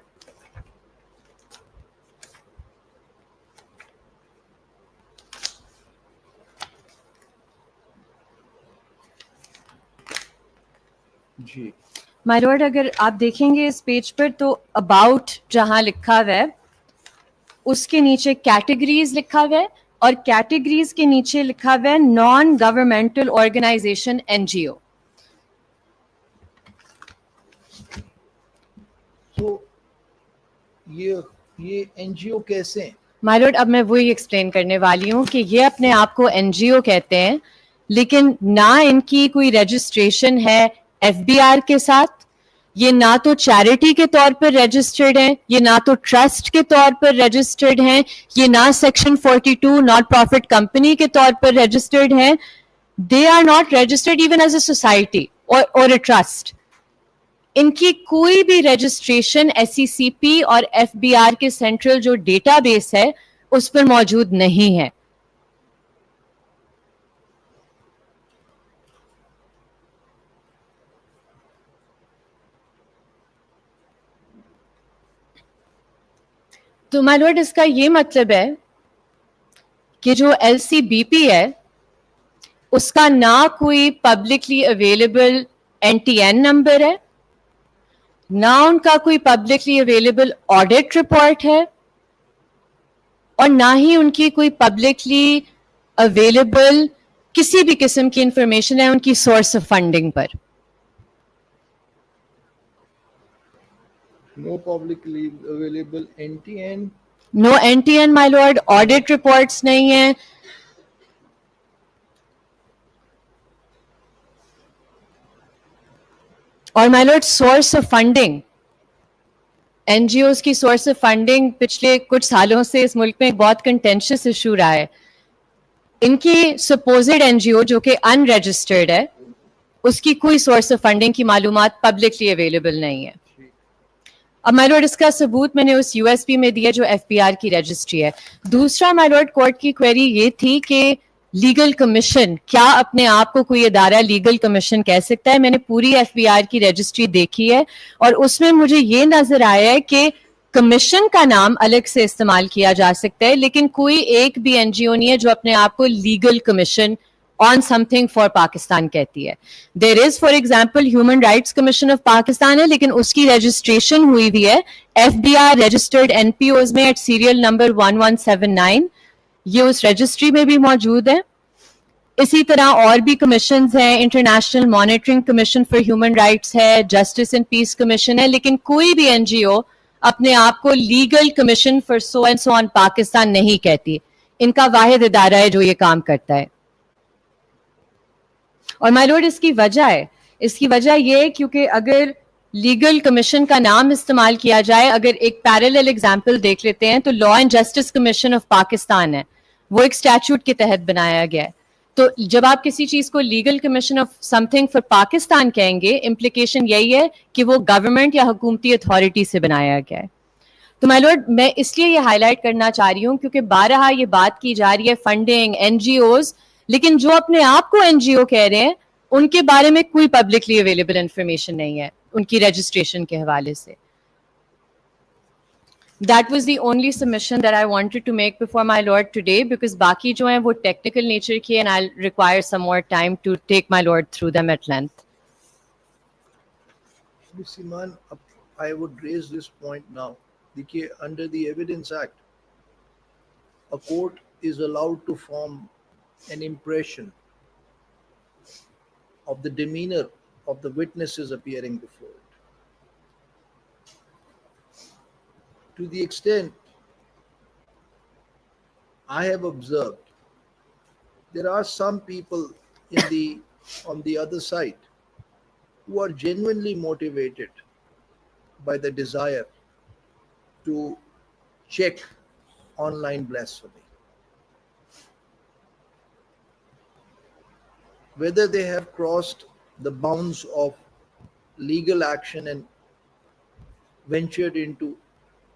जी माय लॉर्ड, अगर आप देखेंगे इस पेज पर तो अबाउट जहां लिखा हुआ है उसके नीचे कैटेगरीज लिखा हुआ है, और कैटेगरीज के नीचे लिखा हुआ है नॉन गवर्नमेंटल ऑर्गेनाइजेशन एनजीओ. तो ये एनजीओ कैसे हैं? माय लॉर्ड, अब मैं वही एक्सप्लेन करने वाली हूँ कि ये अपने आप को एनजीओ कहते हैं, लेकिन ना इनकी कोई रजिस्ट्रेशन है एफबीआर के साथ, ये ना तो चैरिटी के तौर पर रजिस्टर्ड हैं, ये ना तो ट्रस्ट के तौर पर रजिस्टर्ड हैं, ये ना सेक्शन 42 नॉट प्रॉफिट कंपनी के तौर पर रजिस्टर्ड हैं. They are not registered even as a society और अ ट्रस्ट. इनकी कोई भी रजिस्ट्रेशन एससीसीपी और एफबीआर के सेंट्रल जो डेटाबेस है उस पर मौजूद नहीं है. तो माय लॉर्ड, इसका ये मतलब है कि जो एलसीबीपी है उसका ना कोई पब्लिकली अवेलेबल एनटीएन नंबर है, ना उनका कोई पब्लिकली अवेलेबल ऑडिट रिपोर्ट है, और ना ही उनकी कोई पब्लिकली अवेलेबल किसी भी किस्म की इंफॉर्मेशन है उनकी सोर्स ऑफ फंडिंग पर. No publicly available NTN. No NTN my lord, audit reports नहीं है. और my lord, source of funding, NGOs की source of funding पिछले कुछ सालों से इस मुल्क में एक बहुत contentious issue रहा है. इनकी supposed NGO जो कि unregistered है, उसकी कोई source of funding की मालूमात publicly available नहीं है. अब माय लॉर्ड, इसका सबूत मैंने उस यूएसपी में दिया जो एफबीआर की रजिस्ट्री है. दूसरा माय लॉर्ड, कोर्ट की क्वेरी ये थी कि लीगल कमीशन, क्या अपने आप को कोई इदारा लीगल कमीशन कह सकता है? मैंने पूरी एफबीआर की रजिस्ट्री देखी है और उसमें मुझे ये नजर आया है कि कमीशन का नाम अलग से इस्तेमाल किया जा सकता है, लेकिन कोई एक भी एनजीओ नहीं है जो अपने आप को legal commission on something for Pakistan कहती है. There is, for example, Human Rights Commission of Pakistan है, लेकिन उसकी registration हुई भी है FBR registered NPOs में at serial number 1179. ये उस registry में भी मौजूद है. इसी तरह और भी कमीशंस हैं, international monitoring commission for human rights है, जस्टिस एंड पीस कमीशन है, लेकिन कोई भी एनजीओ अपने आप को legal commission for so and so on Pakistan नहीं कहती. इनका वाहिद इदारा है जो ये काम करता है. और माय लॉर्ड इसकी वजह ये है क्योंकि अगर लीगल कमीशन का नाम इस्तेमाल किया जाए, अगर एक पैरेलल एग्जांपल देख लेते हैं तो law and justice commission of Pakistan है, वो एक स्टैट्यूट के तहत बनाया गया है. तो जब आप किसी चीज को legal commission of something for Pakistan कहेंगे, इम्प्लीकेशन यही है कि वो गवर्नमेंट या हुकूमती अथॉरिटी से बनाया गया है. तो माय लॉर्ड मैं इसलिए ये हाईलाइट करना चाह रही हूँ क्योंकि बारहा ये बात की जा रही है फंडिंग, एनजीओज, लेकिन जो अपने आप को एनजीओ कह रहे हैं उनके बारे में कोई पब्लिकली अवेलेबल इंफॉर्मेशन नहीं है उनकी रजिस्ट्रेशन के हवाले से. That was the only submission that I wanted to make before my lord today, because बाकी जो हैं वो technical nature की and I'll require some more time to take my lord through them at length. Ms. Iman, I would raise this point now. देखिए, under the Evidence Act, a court is allowed to form an impression of the demeanor of the witnesses appearing before it. To the extent I have observed, there are some people on the other side who are genuinely motivated by the desire to check online blasphemy. Whether they have crossed the bounds of legal action and ventured into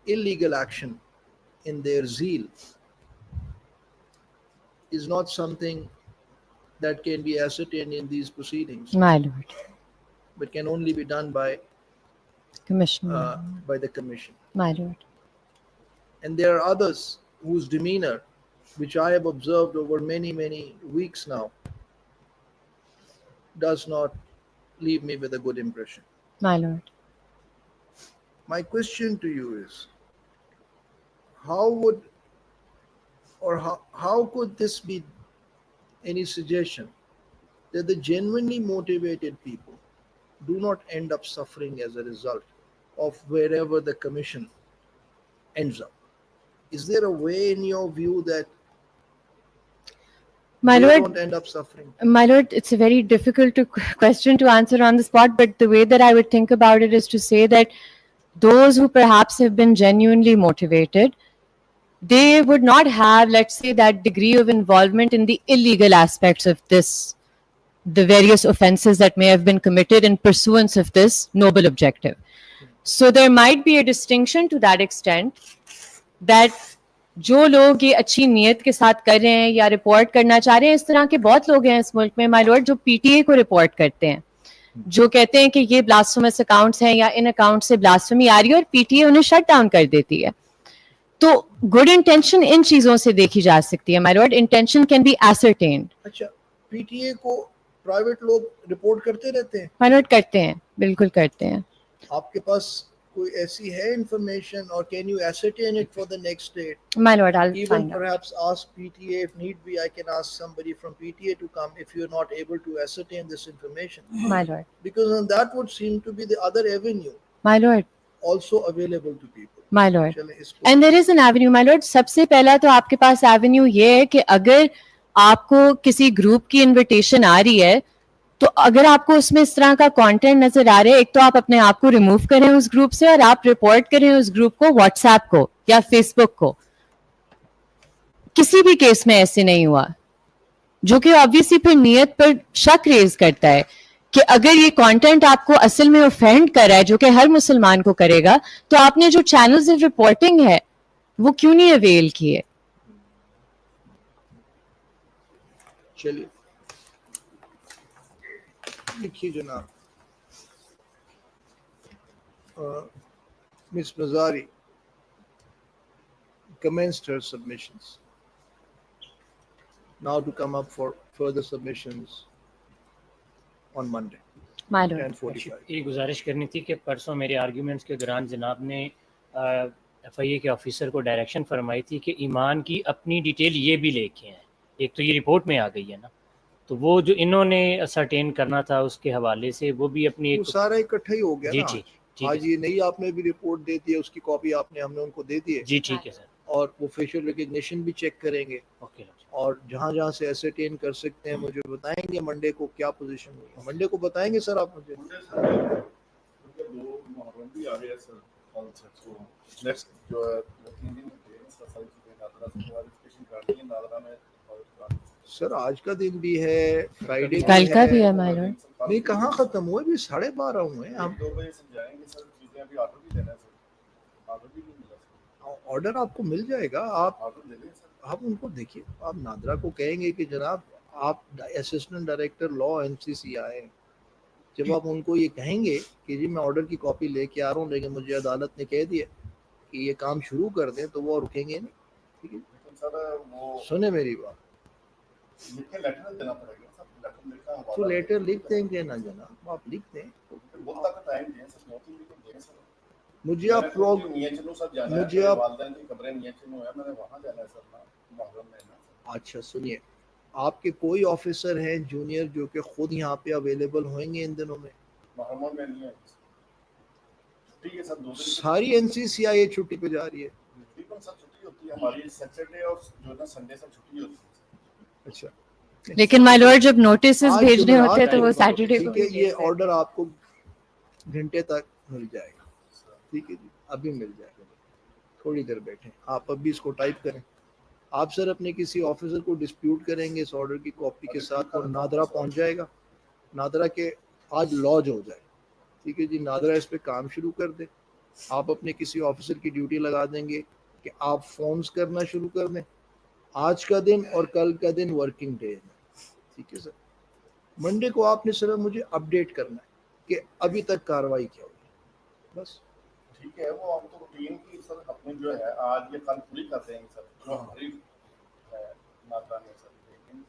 illegal action in their zeal is not something that can be ascertained in these proceedings, My lord. but can only be done by Commissioner. by the commission. My lord. And there are others whose demeanor, which I have observed over many weeks now, does not leave me with a good impression. My lord. My question to you is, how could this be any suggestion that the genuinely motivated people do not end up suffering as a result of wherever the commission ends up? Is there a way in your view that My they lord, don't end up suffering? My lord, it's a very difficult question to answer on the spot, but the way that I would think about it is to say that those who perhaps have been genuinely motivated, they would not have, let's say, that degree of involvement in the illegal aspects of this, the various offenses that may have been committed in pursuance of this noble objective. So there might be a distinction to that extent that जो लोग ये अच्छी नीयत के साथ कर रहे हैं या रिपोर्ट करना चाह रहे हैं, इस तरह के बहुत लोग हैं इस मुल्क में माय लॉर्ड जो पीटीए को रिपोर्ट करते हैं, जो कहते हैं कि ये ब्लास्फेमस अकाउंट्स हैं या इन अकाउंट से ब्लास्फेमी आ रही है और पीटीए उन्हें शट डाउन कर देती है. तो गुड इंटेंशन इन चीजों से देखी जा सकती है my lord. Intention can be ascertained. अच्छा, पीटीए को प्राइवेट लोग रिपोर्ट करते रहते हैं? माय लॉर्ड करते हैं, बिल्कुल करते हैं. आपके पास कोई ऐसी है information, or can you ascertain it for the next state? My lord, I'll Even find out. perhaps ask PTA if need be. I can ask somebody from PTA to come if you're not able to ascertain this information. My lord. Because then that would seem to be the other avenue My lord. also available to people. My lord. चलें इसको- And there is an avenue, my lord. सबसे पहला तो आपके पास Avenue ये है कि अगर आपको किसी ग्रुप की इनविटेशन आ रही है, तो अगर आपको उसमें इस तरह का कंटेंट नजर आ रहा है, एक तो आप अपने आप को रिमूव करें उस ग्रुप से और आप रिपोर्ट करें उस ग्रुप को, व्हाट्सएप को या फेसबुक को. किसी भी केस में ऐसे नहीं हुआ, जो कि ऑब्वियसली फिर नियत पर शक रेज करता है कि अगर ये कंटेंट आपको असल में ऑफेंड कर रहा है, जो कि हर मुसलमान को करेगा, तो आपने जो चैनल्स ऑफ रिपोर्टिंग है वो क्यों नहीं अवेल किए. चलिए लिखिए जनाब. Ms. Mazari commenced her submissions. Now to come up for further submissions on Monday. My lord. 10:45. ये गुजारिश करनी थी कि परसों मेरे आर्ग्यूमेंट्स के दौरान जनाब ने एफआईए के ऑफिसर को डायरेक्शन फरमाई थी कि ईमान की अपनी डिटेल ये भी लेके हैं. एक तो ये रिपोर्ट में आ गई है ना, تو وہ جو انہوں نے اسرٹین کرنا تھا اس کے حوالے سے وہ بھی اپنی وہ ایک سارا اکٹھا ہی ہو گیا جی نا ٹھیک آج یہ نہیں آپ نے بھی رپورٹ دے دی ہے اس کی کاپی آپ نے ہم نے ان کو دے دی ہے جی ٹھیک ہے سر اور وہ فیشیل ریکگنیشن بھی چیک کریں گے اوکے اور جہاں جہاں سے ایسرٹین کر سکتے ہیں مجھے بتائیں گے منڈے کو کیا پوزیشن ہوئی ہے منڈے کو بتائیں گے سر آپ مجھے دو محرم بھی آ گیا سر کل سے تو نیکسٹ جو ہے 3 دن کے ساری چیزیں نادرا سے کوالیفیکیشن کرنی ہے نادرا میں سر آج کا دن بھی ہے فرائیڈے کل کا بھی ہے مائی لارڈ. نہیں کہاں ختم ہوئے بھی 12:30 ہوئے ہیں ہم 2 بجے سے جائیں گے سر چیزیں ابھی آرڈر بھی دینا ہے سر آرڈر بھی نہیں ملا سر آرڈر آپ کو مل جائے گا آپ آرڈر دے دیں سر آپ ان کو دیکھیے آپ نادرا کو کہیں گے کہ جناب آپ اسسٹنٹ ڈائریکٹر لا NCC آئے جب آپ ان کو یہ کہیں گے کہ جی میں آرڈر کی کاپی لے کے آ رہا ہوں لیکن مجھے عدالت نے کہہ دیا کہ یہ کام شروع کر دیں تو وہ رکیں گے نہیں ٹھیک ہے لیکن سر وہ سنیں میری بات لکھ کے لیٹر دینا پڑے گا سر لیٹر لکھا تو لیٹر لکھ دیں گے نا جناب آپ لکھ دیں بہت تک ٹائم دیں سر 2-3 دن دیں سر مجھے آپ میاں چلو سر جانا ہے مجھے آپ والدین کی قبریں میاں چلو ہے میں نے وہاں جانا ہے سر محرم میں نا اچھا سنیے آپ کے کوئی آفیسر ہیں جونیئر جو کہ خود یہاں پہ اویلیبل ہوئیں گے ان دنوں میں محرم میں نہیں ہے ٹھیک ہے سر 2 دن ساری NCCI چھٹی پہ جا رہی ہے تقریباً سر چھٹی ہوتی ہے ہماری سیٹرڈے اور جو ہے نا سنڈے سر چھٹی ہوتی ہے اچھا لیکن مائی لارڈ جب نوٹسز آج بھیجنے جمعرات ہوتے ہیں تو وہ کو سیٹرڈے کو ٹھیک ہے یہ آرڈر آپ کو گھنٹے تک مل جائے گا ٹھیک ہے جی ابھی مل جائے گا تھوڑی دیر بیٹھیں آپ ابھی اس کو ٹائپ کریں آپ سر اپنے کسی آفیسر کو ڈسپیوٹ کریں گے اس آرڈر کی کاپی کے ساتھ اور نادرا پہنچ جائے گا نادرا کے آج لاج ہو جائے ٹھیک ہے جی نادرا اس پہ کام شروع کر دے آپ اپنے کسی آفیسر کی ڈیوٹی لگا دیں گے کہ آپ فونز کرنا شروع کر دیں آج کا دن اور کل کا دن ورکنگ ڈے ہے ٹھیک ہے سر منڈے کو آپ نے صرف مجھے اپڈیٹ کرنا ہے کہ ابھی تک کارروائی کیا ہوئی بس ٹھیک ہے وہ ہم تو روٹین کی سر اپنے جو ہے آج یہ کل پوری کر دیں گے سر جو ہماری نادرا میں سر لیکن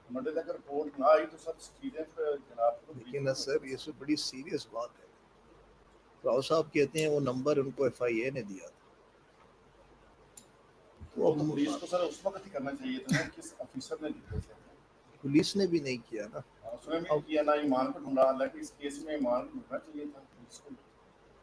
منڈے تک رپورٹ نہ آئی تو سب چیزیں جناب کو لیکن سر یہ سب بڑی سیریس بات ہے راؤ صاحب کہتے ہیں وہ نمبر ان کو FIA نے دیا تھا وہ تو پولیس کو سر اس وقت ہی کرنا چاہیے تھا نا کس آفیسر نے دیے تھے پولیس نے بھی نہیں کیا نا اس نے بھی کیا نا ایمان کو ڈھونڈا حالانکہ اس کیس میں ایمان کو ڈھونڈنا چاہیے تھا پولیس کو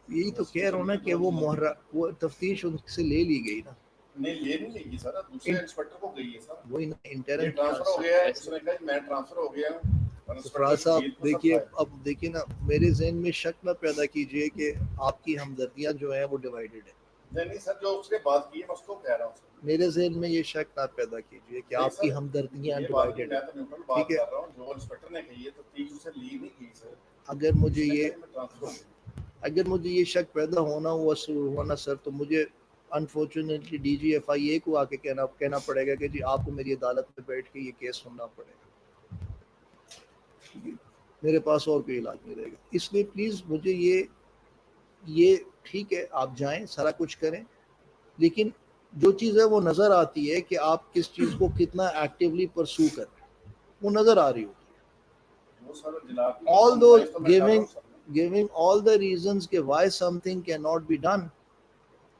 یہی تو کہہ رہا ہوں نا کہ وہ تفتیش ان سے لے لی گئی نا نہیں یہ نہیں لے گی سر دوسرے انسپیکٹر کو گئی ہے سر وہی نا یہ انٹرن ٹرانسفر ہو گیا ہے اس نے کہا میں ٹرانسفر ہو گیا ہوں فراز صاحب دیکھیے اب دیکھیے نا میرے ذہن میں شک نہ پیدا کیجئے کہ آپ کی ہمدردیاں جو ہیں وہ ڈیوائیڈڈ ہیں نہیں سر جو اس نے بات کی ہے میں اس کو کہہ رہا ہوں سر میرے ذہن میں یہ شک نہ پیدا کیجئے کہ آپ کی ہمدردیاں ڈیوائیڈڈ ہیں میں تو نیوٹرل بات کر رہا ہوں جو انسپیکٹر نے کہی ہے تو تیز اسے لی نہیں کی سر اگر مجھے یہ شک پیدا ہونا سر تو مجھے انفارچونیٹلی DG FIA کو آ کے کہنا پڑے گا کہ جی آپ کو میری عدالت میں بیٹھ کے یہ کیس سننا پڑے گا میرے پاس اور کوئی علاج نہیں رہے گا اس لیے پلیز مجھے یہ ٹھیک ہے آپ جائیں سارا کچھ کریں لیکن جو چیز ہے وہ نظر آتی ہے کہ آپ کس چیز کو کتنا ایکٹیولی پرسو کر رہے ہیں وہ نظر آ رہی ہوتی ہے all those giving all the reasons کہ why something cannot be done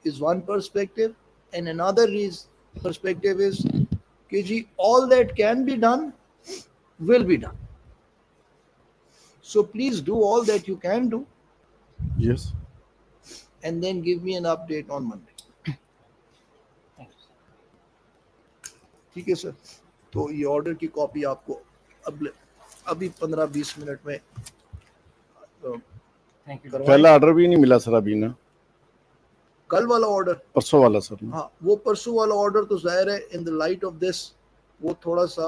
is one perspective and another perspective is کہ جی all that can be done will be done so please do all that you can do yes and then give me an update on Monday ٹھیک ہے سر تو یہ order کی copy آپ کو ابھی 15-20 minute میں پہلا آرڈر بھی نہیں ملا سر ابھی نا کل والا آرڈر پرسوں والا سر ہاں وہ پرسوں والا آرڈر تو ظاہر ہے ان دا لائٹ آف دس وہ تھوڑا سا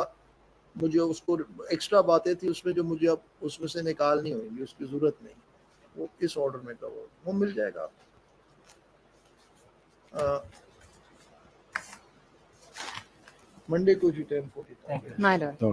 مجھے اس کو ایکسٹرا باتیں تھی اس میں جو مجھے اب اس میں سے نکالنی ہوئیں گی اس کی ضرورت نہیں وہ اس آرڈر میں کور وہ مل جائے گا آپ منڈے کو جی 10:40 مائی لارڈ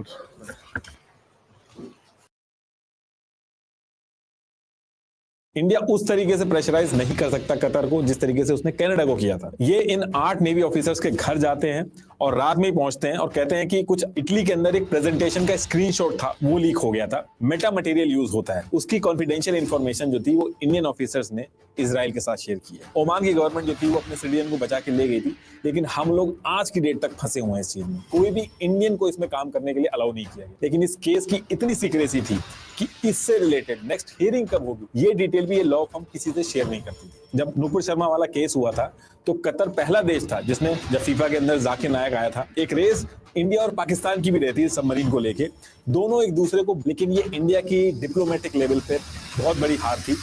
इंडिया उस तरीके से प्रेशराइज नहीं कर सकता कतर को जिस तरीके से उसने कनाडा को किया था। ये इन 8 नेवी ऑफिसर्स के घर जाते हैं और रात में ही पहुंचते हैं और कहते हैं कि कुछ इटली के अंदर एक प्रेजेंटेशन का स्क्रीनशॉट था, वो लीक हो गया था, मेटा मटेरियल यूज होता है, उसकी कॉन्फिडेंशियल इंफॉर्मेशन जो थी वो इंडियन ऑफिसर्स ने इजराइल के साथ शेयर की है। ओमान की गवर्नमेंट जो थी वो अपने सिटीजन को बचा के ले गई थी, लेकिन हम लोग आज की डेट तक फंसे हुए हैं इस चीज में। कोई भी इंडियन को इसमें काम करने के लिए अलाउ नहीं किया गया, लेकिन इस केस की इतनी सीक्रेसी थी कि इससे रिलेटेड नेक्स्ट हियरिंग कब होगी ये डिटेल भी ये लॉ फर्म किसी से शेयर नहीं करती थी। जब नुपुर शर्मा वाला केस हुआ था तो कतर पहला देश था जिसने, जब फीफा के अंदर जाकिर नायक आया था, एक रेस इंडिया और पाकिस्तान की भी रहती है सबमरीन को लेके, दोनों एक दूसरे को, लेकिन ये इंडिया की डिप्लोमेटिक लेवल पे बहुत बड़ी हार थी।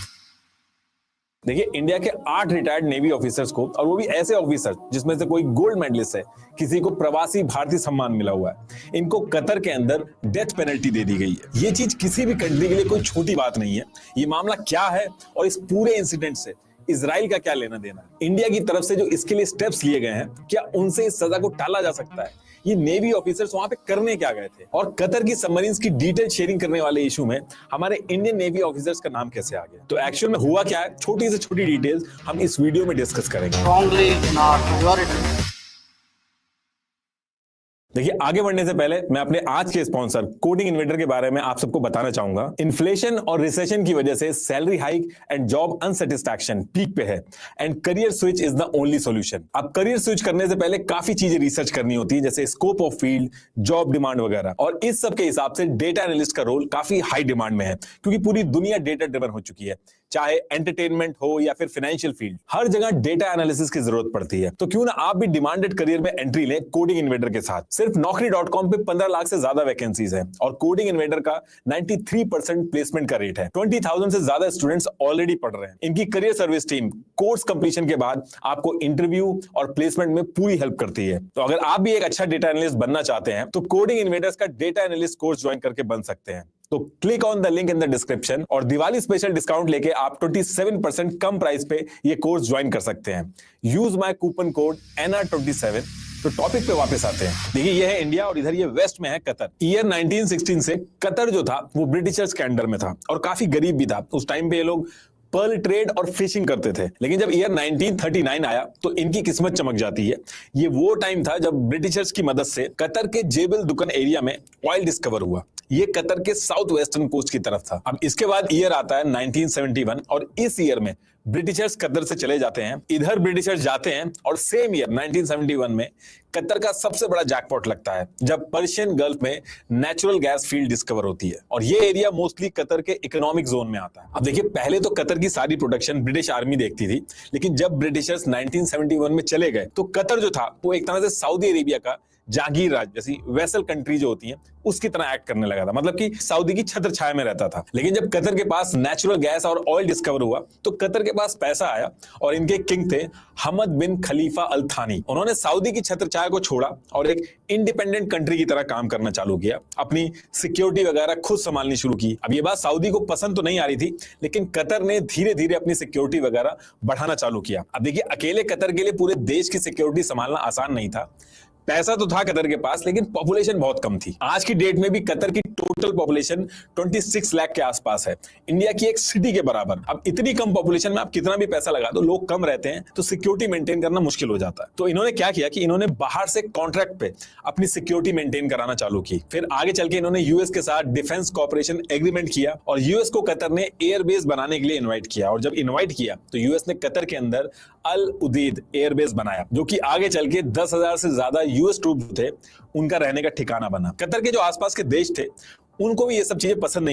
देखिए, इंडिया के 8 रिटायर्ड नेवी ऑफिसर्स को, और वो भी ऐसे ऑफिसर जिसमें से कोई गोल्ड मेडलिस्ट है, किसी को प्रवासी भारतीय सम्मान मिला हुआ है, इनको कतर के अंदर डेथ पेनल्टी दे दी गई है। ये चीज किसी भी कंट्री के लिए कोई छोटी बात नहीं है। ये मामला क्या है और इस पूरे इंसिडेंट से इजराइल का क्या लेना देना है? इंडिया की तरफ से जो इसके लिए स्टेप्स लिए गए हैं, क्या उनसे इस सजा को टाला जा सकता है? ये नेवी ऑफिसर्स वहां पे करने क्या गए थे? और कतर की सबमरीन्स की डिटेल शेयरिंग करने वाले इशू में हमारे इंडियन नेवी ऑफिसर्स का नाम कैसे आ गया? तो एक्चुअल में हुआ क्या है, छोटी से छोटी डिटेल्स हम इस वीडियो में डिस्कस करेंगे। देखिए, आगे बढ़ने से पहले मैं अपने आज के स्पॉन्सर कोडिंग इन्वेंटर के बारे में आप सबको बताना चाहूंगा। इन्फ्लेशन और रिसेशन की वजह से salary hike and job unsatisfaction peak पे है, and career switch is the only solution. अब करियर स्विच करने से पहले काफी चीजें रिसर्च करनी होती है, जैसे scope of field, job demand वगैरह, और इस सब के हिसाब से डेटा एनालिस्ट का रोल काफी हाई डिमांड में है, क्योंकि पूरी दुनिया डेटा ड्रिवन हो चुकी है। चाहे एंटरटेनमेंट हो या फिर फाइनेंशियल फील्ड, हर जगह डेटा एनालिसिस की जरूरत पड़ती है। तो क्यों ना आप भी डिमांडेड करियर में एंट्री लें कोडिंग इन्वेंटर के साथ। सिर्फ naukri.com पे 15 लाख से ज्यादा वैकेंसीज हैं और कोडिंग इन्वेंटर का 93% प्लेसमेंट का रेट है। 20,000 से ज्यादा स्टूडेंट्स ऑलरेडी पढ़ रहे हैं। इनकी career service team course completion के बाद आपको इंटरव्यू और प्लेसमेंट में पूरी हेल्प करती है। तो अगर आप भी एक अच्छा डेटा एनालिस्ट बनना चाहते हैं तो कोडिंग इन्वेंटर्स का डेटा एनालिस्ट कोर्स ज्वाइन करके बन सकते हैं। तो click on the link in the description और दिवाली स्पेशल डिस्काउंट लेके आप 27% कम प्राइस पे ये कोर्स ज्वाइन कर सकते हैं। Use my coupon code NR27। तो टॉपिक पे वापस आते हैं। देखिए, ये है इंडिया और इधर ये वेस्ट में है कतर। ईयर 1916 से कतर जो था वो ब्रिटिशर्स के अंडर में था और काफी गरीब भी था। उस टाइम पे ये लोग पर्ल ट्रेड और फिशिंग करते थे, लेकिन जब ईयर 1939 आया तो इनकी किस्मत चमक जाती है। ये वो टाइम था जब ब्रिटिशर्स की मदद से कतर के जेबल दुकन एरिया में ऑयल डिस्कवर हुआ। ये कतर के साउथ वेस्टर्न कोस्ट की तरफ था। अब इसके बाद ईयर आता है 1971 और इस ईयर में ब्रिटिशर्स कतर से चले जाते हैं, इधर ब्रिटिशर्स जाते हैं और सेम ईयर 1971 में कतर का सबसे बड़ा जैकपॉट लगता है जब पर्शियन गल्फ में नेचुरल गैस फील्ड डिस्कवर होती है और ये एरिया मोस्टली कतर के इकोनॉमिक जोन में आता है। अब देखिए, पहले तो कतर की सारी प्रोडक्शन ब्रिटिश आर्मी देखती थी, लेकिन जब ब्रिटिशर्स 1971 में चले गए तो कतर जो था वो एक तरह से सऊदी अरेबिया का जागीर राज जैसी वेसल कंट्री जो होती है उसकी तरह एक्ट करने लगा था, मतलब कि सऊदी की छत्र छाया में रहता था। लेकिन जब कतर के पास नेचुरल गैस और ऑयल डिस्कवर हुआ तो कतर के पास पैसा आया और इनके किंग थे हमद बिन खलीफा अल थानी। उन्होंने सऊदी की छत्र छाया को छोड़ा और एक इंडिपेंडेंट कंट्री की तरह काम करना चालू किया, अपनी सिक्योरिटी वगैरह खुद संभालनी शुरू की। अब ये बात सऊदी को पसंद तो नहीं आ रही थी, लेकिन कतर ने धीरे धीरे अपनी सिक्योरिटी वगैरह बढ़ाना चालू किया। अब देखिए, अकेले कतर के लिए पूरे देश की सिक्योरिटी संभालना आसान नहीं था। पैसा तो था कतर के पास, लेकिन पॉपुलेशन बहुत कम थी। आज की डेट में भी कतर की टोटल पॉपुलेशन 26 लाख के आसपास है, इंडिया की एक सिटी के बराबर। अब इतनी कम पॉपुलेशन में आप कितना भी पैसा लगा दो, लोग कम रहते हैं तो सिक्योरिटी मेंटेन करना मुश्किल हो जाता है। तो इन्होंने क्या किया कि इन्होंने बाहर से कॉन्ट्रैक्ट पे अपनी सिक्योरिटी मेंटेन कराना चालू की। फिर आगे चल के इन्होंने यूएस के साथ डिफेंस कॉर्पोरेशन एग्रीमेंट किया और यूएस को कतर ने एयरबेस बनाने के लिए इन्वाइट किया। और जब इन्वाइट किया तो यूएस ने कतर के अंदर अल उदीद एयरबेस बनाया, जो कि आगे चल के 10,000 से ज्यादा यूएस ट्रूप थे उनका रहने का ठिकाना बना। कतर के जो आसपास के देश थे उनको भी ये सब चीजें पसंद नहीं